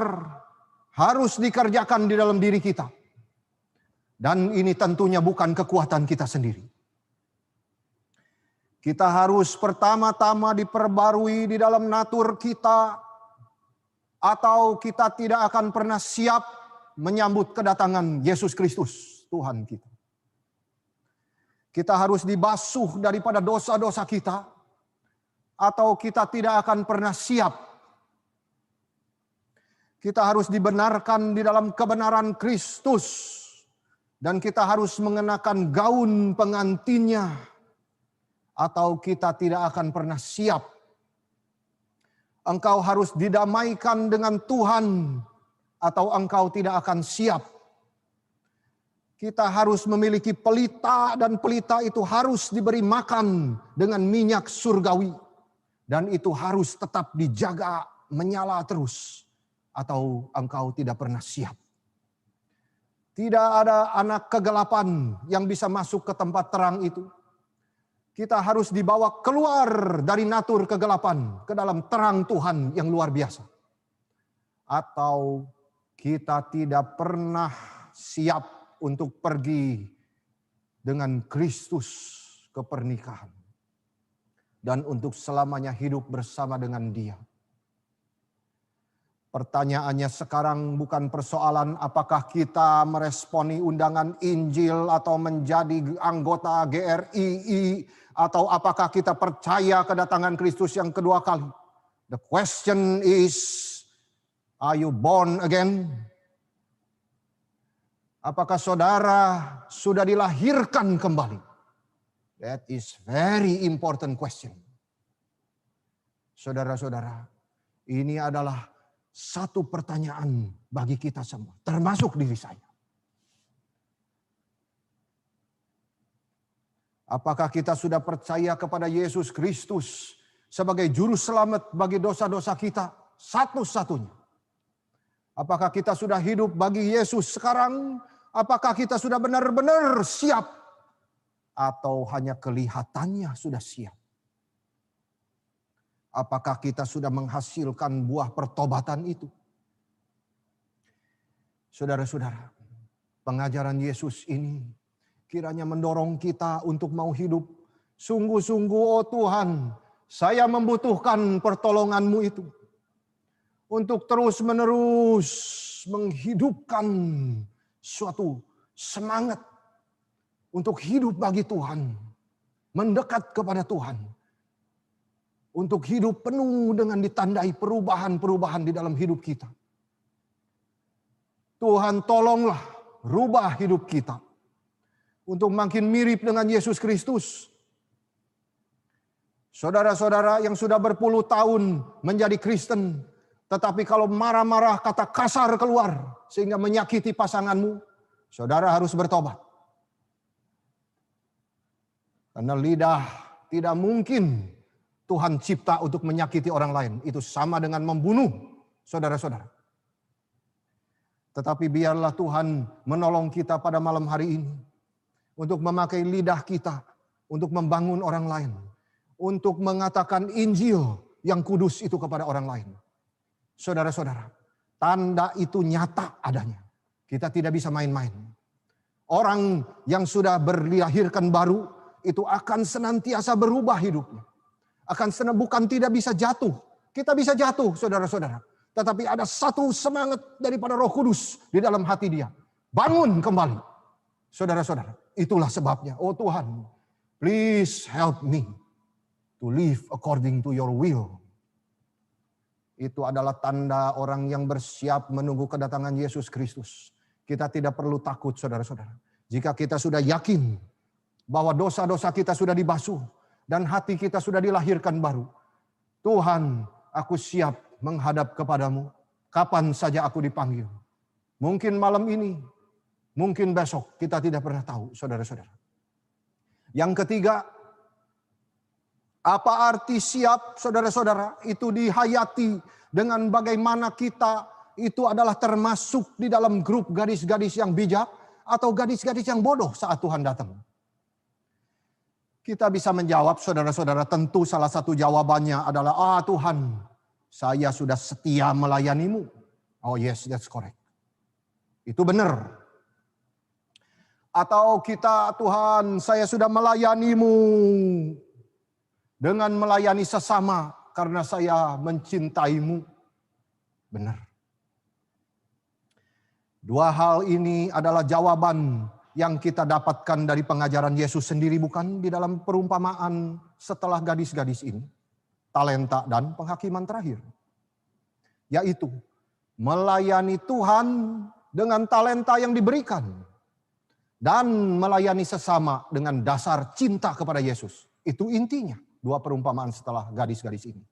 harus dikerjakan di dalam diri kita. Dan ini tentunya bukan kekuatan kita sendiri. Kita harus pertama-tama diperbarui di dalam natur kita, atau kita tidak akan pernah siap menyambut kedatangan Yesus Kristus, Tuhan kita. Kita harus dibasuh daripada dosa-dosa kita, atau kita tidak akan pernah siap. Kita harus dibenarkan di dalam kebenaran Kristus, dan kita harus mengenakan gaun pengantinnya, atau kita tidak akan pernah siap. Engkau harus didamaikan dengan Tuhan, atau engkau tidak akan siap. Kita harus memiliki pelita, dan pelita itu harus diberi makan dengan minyak surgawi. Dan itu harus tetap dijaga, menyala terus, atau engkau tidak pernah siap. Tidak ada anak kegelapan yang bisa masuk ke tempat terang itu. Kita harus dibawa keluar dari natur kegelapan ke dalam terang Tuhan yang luar biasa. Atau kita tidak pernah siap untuk pergi dengan Kristus ke pernikahan. Dan untuk selamanya hidup bersama dengan Dia. Pertanyaannya sekarang bukan persoalan apakah kita meresponi undangan Injil atau menjadi anggota GRII, atau apakah kita percaya kedatangan Kristus yang kedua kali. The question is, are you born again? Apakah saudara sudah dilahirkan kembali? That is very important question. Saudara-saudara, ini adalah satu pertanyaan bagi kita semua, termasuk diri saya. Apakah kita sudah percaya kepada Yesus Kristus sebagai juru selamat bagi dosa-dosa kita satu-satunya? Apakah kita sudah hidup bagi Yesus sekarang? Apakah kita sudah benar-benar siap? Atau hanya kelihatannya sudah siap? Apakah kita sudah menghasilkan buah pertobatan itu? Saudara-saudara, pengajaran Yesus ini kiranya mendorong kita untuk mau hidup sungguh-sungguh, oh Tuhan, Saya membutuhkan pertolongan-Mu itu untuk terus-menerus menghidupkan suatu semangat untuk hidup bagi Tuhan, mendekat kepada Tuhan, untuk hidup penuh dengan ditandai perubahan-perubahan di dalam hidup kita. Tuhan, tolonglah rubah hidup kita untuk makin mirip dengan Yesus Kristus. Saudara-saudara yang sudah berpuluh tahun menjadi Kristen, tetapi kalau marah-marah kata kasar keluar sehingga menyakiti pasanganmu, saudara harus bertobat. Karena lidah tidak mungkin Tuhan cipta untuk menyakiti orang lain. Itu sama dengan membunuh saudara-saudara. Tetapi biarlah Tuhan menolong kita pada malam hari ini untuk memakai lidah kita untuk membangun orang lain, untuk mengatakan Injil yang kudus itu kepada orang lain. Saudara-saudara, tanda itu nyata adanya. Kita tidak bisa main-main. Orang yang sudah dilahirkan baru itu akan senantiasa berubah hidupnya. Bukan tidak bisa jatuh. Kita bisa jatuh, saudara-saudara. Tetapi ada satu semangat daripada Roh Kudus di dalam hati dia. Bangun kembali. Saudara-saudara, itulah sebabnya. Oh Tuhan, please help me to live according to your will. Itu adalah tanda orang yang bersiap menunggu kedatangan Yesus Kristus. Kita tidak perlu takut, saudara-saudara. Jika kita sudah yakin bahwa dosa-dosa kita sudah dibasuh dan hati kita sudah dilahirkan baru. Tuhan, aku siap menghadap kepadamu kapan saja aku dipanggil. Mungkin malam ini, mungkin besok, kita tidak pernah tahu, saudara-saudara. Yang ketiga, apa arti siap, saudara-saudara? Itu dihayati dengan bagaimana kita itu adalah termasuk di dalam grup gadis-gadis yang bijak atau gadis-gadis yang bodoh saat Tuhan datang. Kita bisa menjawab, saudara-saudara, tentu salah satu jawabannya adalah, Tuhan, saya sudah setia melayanimu. Oh yes, that's correct. Itu benar. Atau kita, Tuhan, saya sudah melayanimu dengan melayani sesama karena saya mencintaimu. Benar. Dua hal ini adalah jawaban yang kita dapatkan dari pengajaran Yesus sendiri, bukan di dalam perumpamaan setelah gadis-gadis ini. Talenta dan penghakiman terakhir. Yaitu melayani Tuhan dengan talenta yang diberikan. Dan melayani sesama dengan dasar cinta kepada Yesus. Itu intinya dua perumpamaan setelah gadis-gadis ini.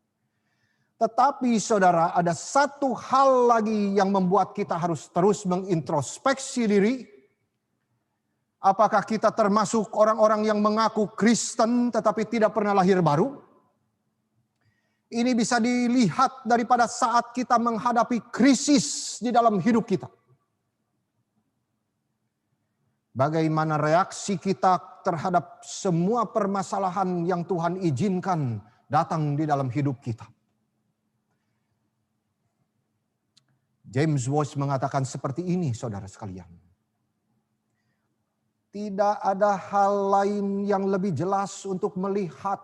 Tetapi saudara, ada satu hal lagi yang membuat kita harus terus mengintrospeksi diri. Apakah kita termasuk orang-orang yang mengaku Kristen tetapi tidak pernah lahir baru? Ini bisa dilihat daripada saat kita menghadapi krisis di dalam hidup kita. Bagaimana reaksi kita terhadap semua permasalahan yang Tuhan izinkan datang di dalam hidup kita. James Walsh mengatakan seperti ini, saudara sekalian. Tidak ada hal lain yang lebih jelas untuk melihat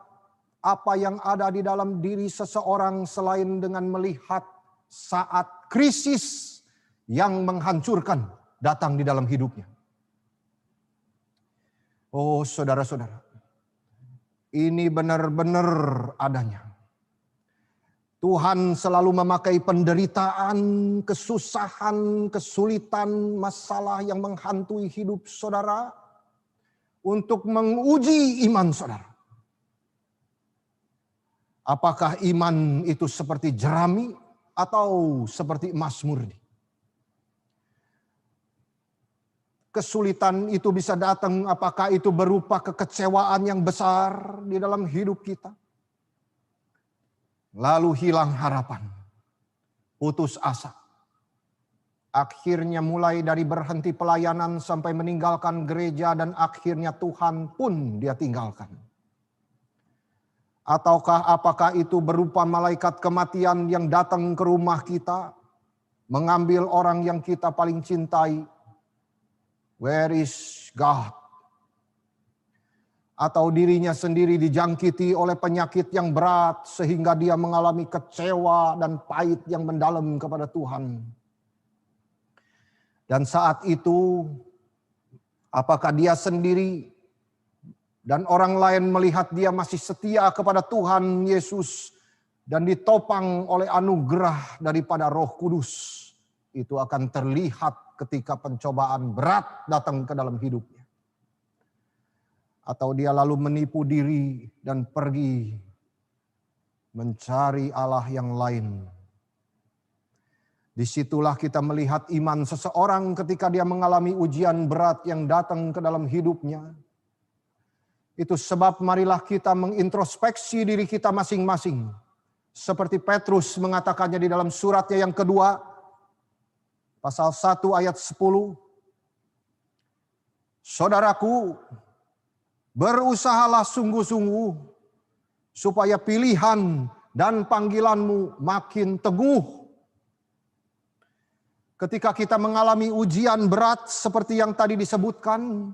apa yang ada di dalam diri seseorang selain dengan melihat saat krisis yang menghancurkan datang di dalam hidupnya. Oh saudara-saudara, ini benar-benar adanya. Tuhan selalu memakai penderitaan, kesusahan, kesulitan, masalah yang menghantui hidup saudara untuk menguji iman saudara. Apakah iman itu seperti jerami atau seperti emas murni? Kesulitan itu bisa datang, apakah itu berupa kekecewaan yang besar di dalam hidup kita? Lalu hilang harapan, putus asa. Akhirnya mulai dari berhenti pelayanan sampai meninggalkan gereja dan akhirnya Tuhan pun dia tinggalkan. Ataukah apakah itu berupa malaikat kematian yang datang ke rumah kita, mengambil orang yang kita paling cintai? Where is God? atau dirinya sendiri dijangkiti oleh penyakit yang berat sehingga dia mengalami kecewa dan pahit yang mendalam kepada Tuhan. Dan saat itu, apakah dia sendiri dan orang lain melihat dia masih setia kepada Tuhan Yesus dan ditopang oleh anugerah daripada Roh Kudus, itu akan terlihat ketika pencobaan berat datang ke dalam hidupnya. Atau dia lalu menipu diri dan pergi mencari Allah yang lain. Disitulah kita melihat iman seseorang ketika dia mengalami ujian berat yang datang ke dalam hidupnya. Itu sebab marilah kita mengintrospeksi diri kita masing-masing. Seperti Petrus mengatakannya di dalam suratnya yang kedua, pasal 1 ayat 10. Saudaraku, berusahalah sungguh-sungguh supaya pilihan dan panggilanmu makin teguh. Ketika kita mengalami ujian berat seperti yang tadi disebutkan,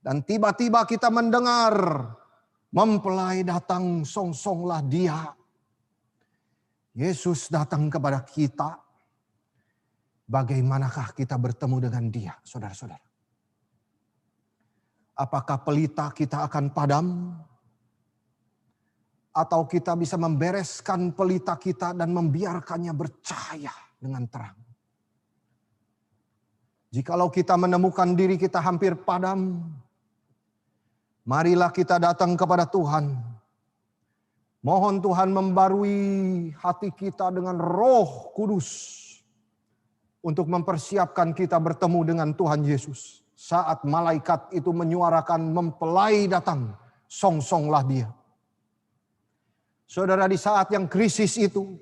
dan tiba-tiba kita mendengar, mempelai datang, songsonglah dia. Yesus datang kepada kita. Bagaimanakah kita bertemu dengan dia, saudara-saudara? Apakah pelita kita akan padam? Atau kita bisa membereskan pelita kita dan membiarkannya bercahaya dengan terang? Jikalau kita menemukan diri kita hampir padam, marilah kita datang kepada Tuhan. Mohon Tuhan membarui hati kita dengan Roh Kudus untuk mempersiapkan kita bertemu dengan Tuhan Yesus. Saat malaikat itu menyuarakan mempelai datang, songsonglah dia. Saudara, di saat yang krisis itu,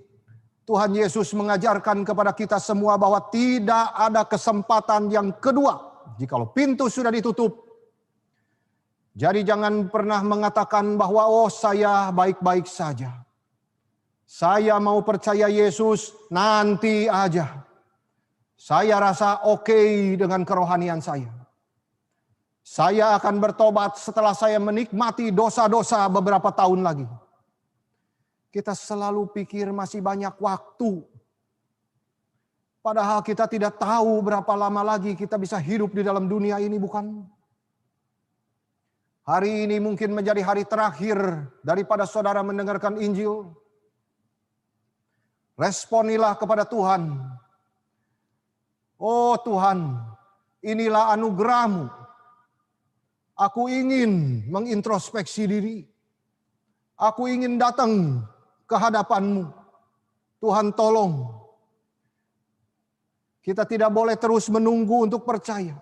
Tuhan Yesus mengajarkan kepada kita semua bahwa tidak ada kesempatan yang kedua jikalau pintu sudah ditutup. Jadi jangan pernah mengatakan bahwa saya baik-baik saja. Saya mau percaya Yesus nanti aja. Saya rasa oke dengan kerohanian saya. Saya akan bertobat setelah saya menikmati dosa-dosa beberapa tahun lagi. Kita selalu pikir masih banyak waktu. Padahal kita tidak tahu berapa lama lagi kita bisa hidup di dalam dunia ini, bukan? Hari ini mungkin menjadi hari terakhir daripada saudara mendengarkan Injil. Responilah kepada Tuhan. Oh Tuhan, inilah anugerah-Mu. Aku ingin mengintrospeksi diri. Aku ingin datang ke hadapan-Mu. Tuhan tolong. Kita tidak boleh terus menunggu untuk percaya.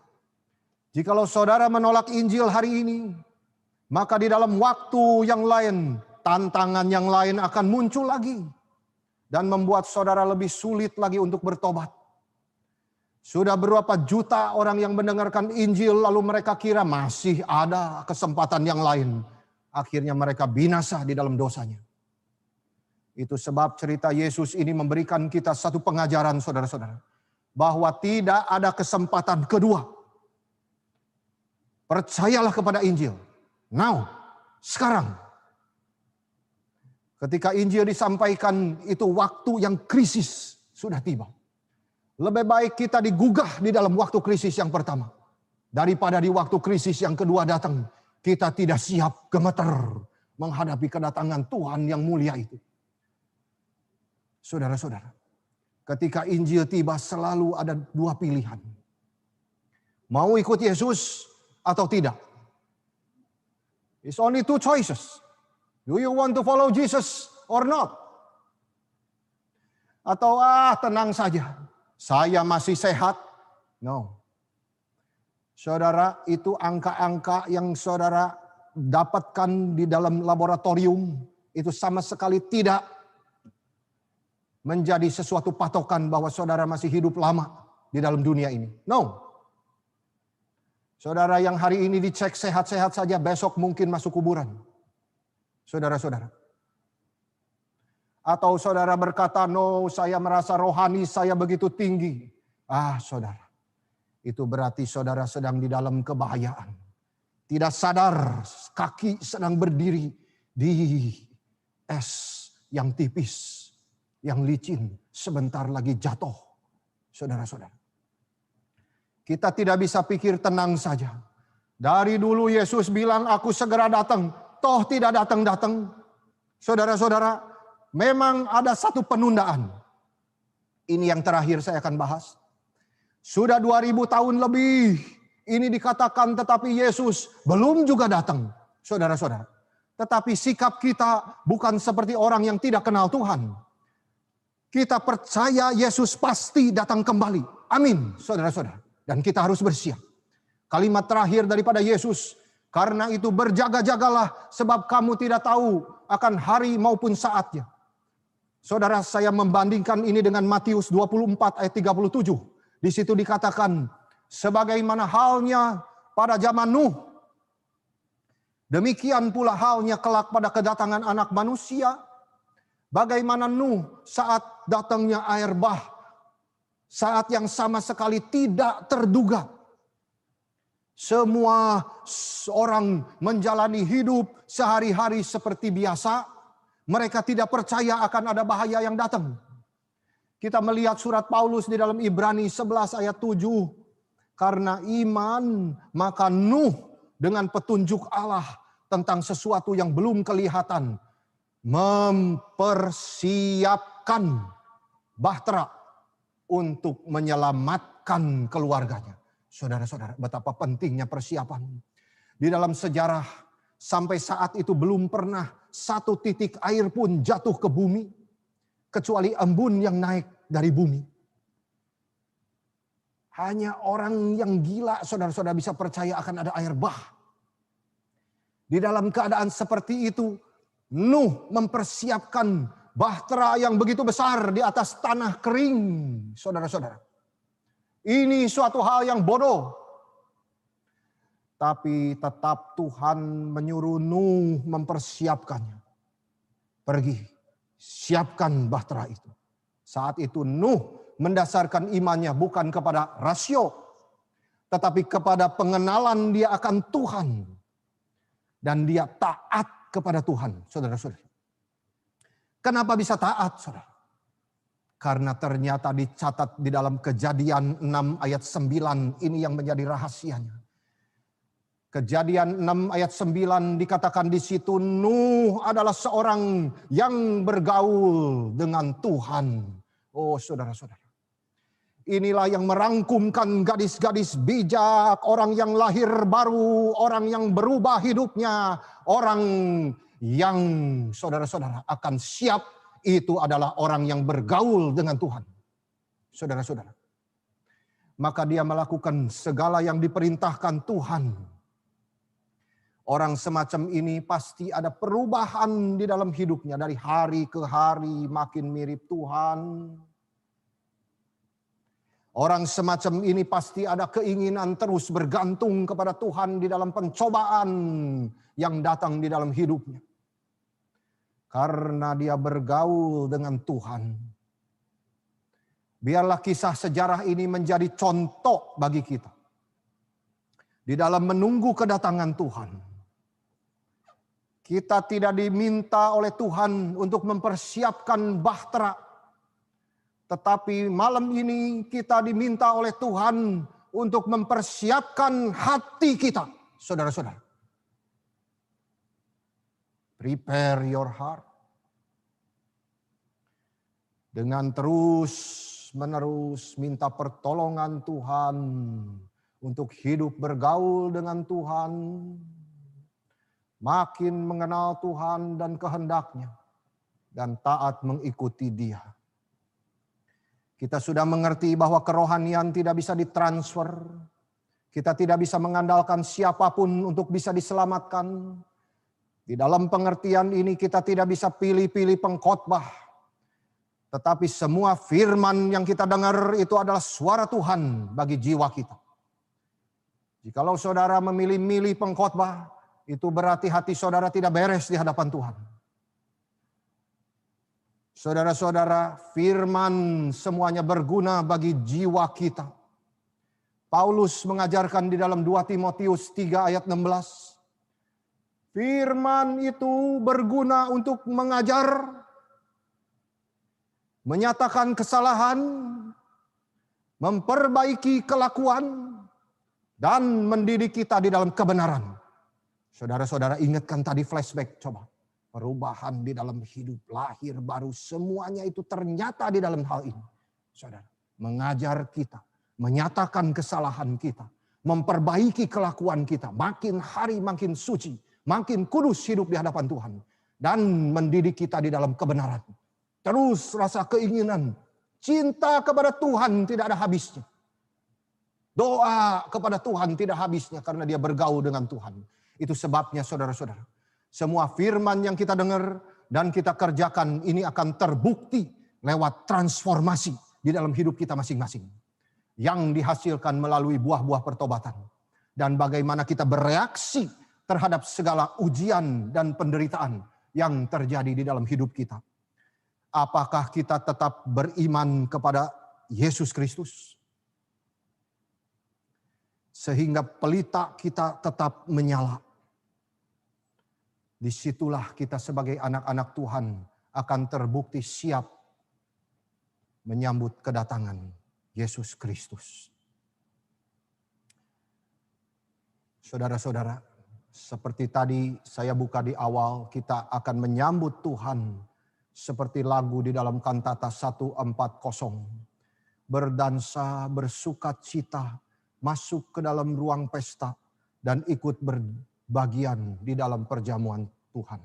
Jikalau saudara menolak Injil hari ini, maka di dalam waktu yang lain, tantangan yang lain akan muncul lagi. Dan membuat saudara lebih sulit lagi untuk bertobat. Sudah berapa juta orang yang mendengarkan Injil lalu mereka kira masih ada kesempatan yang lain. Akhirnya mereka binasa di dalam dosanya. Itu sebab cerita Yesus ini memberikan kita satu pengajaran, saudara-saudara. Bahwa tidak ada kesempatan kedua. Percayalah kepada Injil. Now, sekarang. Ketika Injil disampaikan, itu waktu yang krisis sudah tiba. Lebih baik kita digugah di dalam waktu krisis yang pertama. Daripada di waktu krisis yang kedua datang, kita tidak siap, gemeter menghadapi kedatangan Tuhan yang mulia itu. Saudara-saudara, ketika Injil tiba selalu ada dua pilihan. Mau ikut Yesus atau tidak? It's only two choices. Do you want to follow Jesus or not? Atau tenang saja, saya masih sehat. No. Saudara, itu angka-angka yang saudara dapatkan di dalam laboratorium, itu sama sekali tidak menjadi sesuatu patokan bahwa saudara masih hidup lama di dalam dunia ini. No. Saudara yang hari ini dicek sehat-sehat saja, besok mungkin masuk kuburan. Saudara-saudara. Atau saudara berkata, no, saya merasa rohani saya begitu tinggi. Saudara. Itu berarti saudara sedang di dalam kebahayaan. tidak sadar kaki sedang berdiri di es yang tipis, yang licin, sebentar lagi jatuh. Saudara-saudara, kita tidak bisa pikir tenang saja. Dari dulu Yesus bilang, aku segera datang, toh tidak datang-datang. Saudara-saudara, memang ada satu penundaan. Ini yang terakhir saya akan bahas. Sudah 2000 tahun lebih ini dikatakan, tetapi Yesus belum juga datang. Saudara-saudara, tetapi sikap kita bukan seperti orang yang tidak kenal Tuhan. Kita percaya Yesus pasti datang kembali. Amin, saudara-saudara. Dan kita harus bersiap. Kalimat terakhir daripada Yesus, karena itu berjaga-jagalah sebab kamu tidak tahu akan hari maupun saatnya. Saudara, saya membandingkan ini dengan Matius 24 ayat 37. Di situ dikatakan, sebagaimana halnya pada zaman Nuh, demikian pula halnya kelak pada kedatangan Anak Manusia. Bagaimana Nuh saat datangnya air bah, saat yang sama sekali tidak terduga. Semua orang menjalani hidup sehari-hari seperti biasa. Mereka tidak percaya akan ada bahaya yang datang. Kita melihat surat Paulus di dalam Ibrani 11 ayat 7. Karena iman, maka Nuh dengan petunjuk Allah tentang sesuatu yang belum kelihatan, mempersiapkan bahtera untuk menyelamatkan keluarganya. Saudara-saudara, betapa pentingnya persiapan. Di dalam sejarah, sampai saat itu belum pernah satu titik air pun jatuh ke bumi, kecuali embun yang naik dari bumi. Hanya orang yang gila, saudara-saudara, bisa percaya akan ada air bah. Di dalam keadaan seperti itu, Nuh mempersiapkan bahtera yang begitu besar di atas tanah kering, saudara-saudara. Ini suatu hal yang bodoh. Tapi tetap Tuhan menyuruh Nuh mempersiapkannya. Pergi, siapkan bahtera itu. Saat itu Nuh mendasarkan imannya bukan kepada rasio, tetapi kepada pengenalan dia akan Tuhan. Dan dia taat kepada Tuhan, saudara-saudara. Kenapa bisa taat, saudara? Karena ternyata dicatat di dalam Kejadian 6 ayat 9, ini yang menjadi rahasianya. Kejadian 6 ayat 9 dikatakan di situ, Nuh adalah seorang yang bergaul dengan Tuhan. Oh saudara-saudara, inilah yang merangkumkan gadis-gadis bijak, orang yang lahir baru, orang yang berubah hidupnya, orang yang saudara-saudara akan siap, itu adalah orang yang bergaul dengan Tuhan. Saudara-saudara, maka dia melakukan segala yang diperintahkan Tuhan. Orang semacam ini pasti ada perubahan di dalam hidupnya. Dari hari ke hari makin mirip Tuhan. Orang semacam ini pasti ada keinginan terus bergantung kepada Tuhan di dalam pencobaan yang datang di dalam hidupnya. Karena dia bergaul dengan Tuhan. Biarlah kisah sejarah ini menjadi contoh bagi kita. Di dalam menunggu kedatangan Tuhan. Kita tidak diminta oleh Tuhan untuk mempersiapkan bahtera. Tetapi malam ini kita diminta oleh Tuhan untuk mempersiapkan hati kita. Saudara-saudara. Prepare your heart. Dengan terus menerus minta pertolongan Tuhan. Untuk hidup bergaul dengan Tuhan. Makin mengenal Tuhan dan kehendaknya. Dan taat mengikuti Dia. Kita sudah mengerti bahwa kerohanian tidak bisa ditransfer. Kita tidak bisa mengandalkan siapapun untuk bisa diselamatkan. Di dalam pengertian ini kita tidak bisa pilih-pilih pengkhotbah. Tetapi semua firman yang kita dengar itu adalah suara Tuhan bagi jiwa kita. Jikalau saudara memilih-milih pengkhotbah, itu berarti hati saudara tidak beres di hadapan Tuhan. Saudara-saudara, firman semuanya berguna bagi jiwa kita. Paulus mengajarkan di dalam 2 Timotius 3 ayat 16. Firman itu berguna untuk mengajar, menyatakan kesalahan, memperbaiki kelakuan, dan mendidik kita di dalam kebenaran. Saudara-saudara ingatkan tadi flashback, coba. Perubahan di dalam hidup, lahir baru, semuanya itu ternyata di dalam hal ini. Saudara, mengajar kita, menyatakan kesalahan kita, memperbaiki kelakuan kita, makin hari makin suci, makin kudus hidup di hadapan Tuhan, dan mendidik kita di dalam kebenaran. Terus rasa keinginan, cinta kepada Tuhan tidak ada habisnya. Doa kepada Tuhan tidak habisnya karena dia bergaul dengan Tuhan. Itu sebabnya saudara-saudara, semua firman yang kita dengar dan kita kerjakan ini akan terbukti lewat transformasi di dalam hidup kita masing-masing. Yang dihasilkan melalui buah-buah pertobatan. Dan bagaimana kita bereaksi terhadap segala ujian dan penderitaan yang terjadi di dalam hidup kita. Apakah kita tetap beriman kepada Yesus Kristus? Sehingga pelita kita tetap menyala. Disitulah kita sebagai anak-anak Tuhan akan terbukti siap menyambut kedatangan Yesus Kristus. Saudara-saudara, seperti tadi saya buka di awal, kita akan menyambut Tuhan seperti lagu di dalam kantata 140. Berdansa, bersukacita, masuk ke dalam ruang pesta, dan ikut berbagian di dalam perjamuan Tuhan.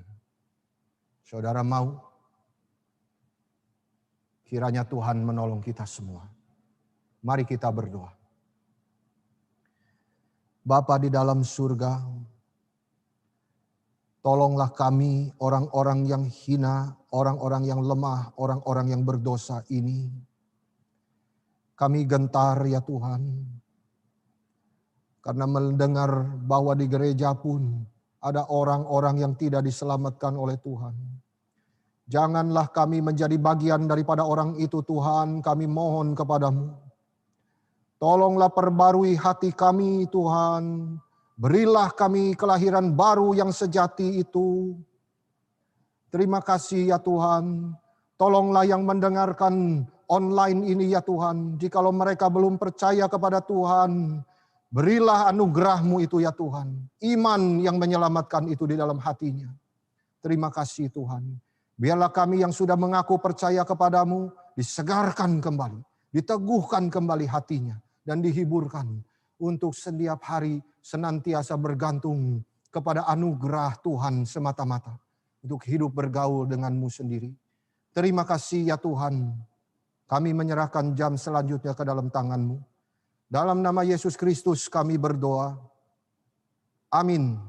Saudara mau? Kiranya Tuhan menolong kita semua. Mari kita berdoa. Bapa di dalam surga, tolonglah kami orang-orang yang hina, orang-orang yang lemah, orang-orang yang berdosa ini. Kami gentar ya Tuhan. Karena mendengar bahwa di gereja pun ada orang-orang yang tidak diselamatkan oleh Tuhan. Janganlah kami menjadi bagian daripada orang itu Tuhan, kami mohon kepadamu. Tolonglah perbarui hati kami Tuhan. Berilah kami kelahiran baru yang sejati itu. Terima kasih ya Tuhan. Tolonglah yang mendengarkan online ini ya Tuhan. Jikalau mereka belum percaya kepada Tuhan, berilah anugerah-Mu itu ya Tuhan. Iman yang menyelamatkan itu di dalam hatinya. Terima kasih Tuhan. Biarlah kami yang sudah mengaku percaya kepadamu disegarkan kembali. Diteguhkan kembali hatinya. Dan dihiburkan untuk setiap hari senantiasa bergantung kepada anugerah Tuhan semata-mata. Untuk hidup bergaul dengan-Mu sendiri. Terima kasih ya Tuhan. Kami menyerahkan jam selanjutnya ke dalam tangan-Mu. Dalam nama Yesus Kristus kami berdoa. Amin.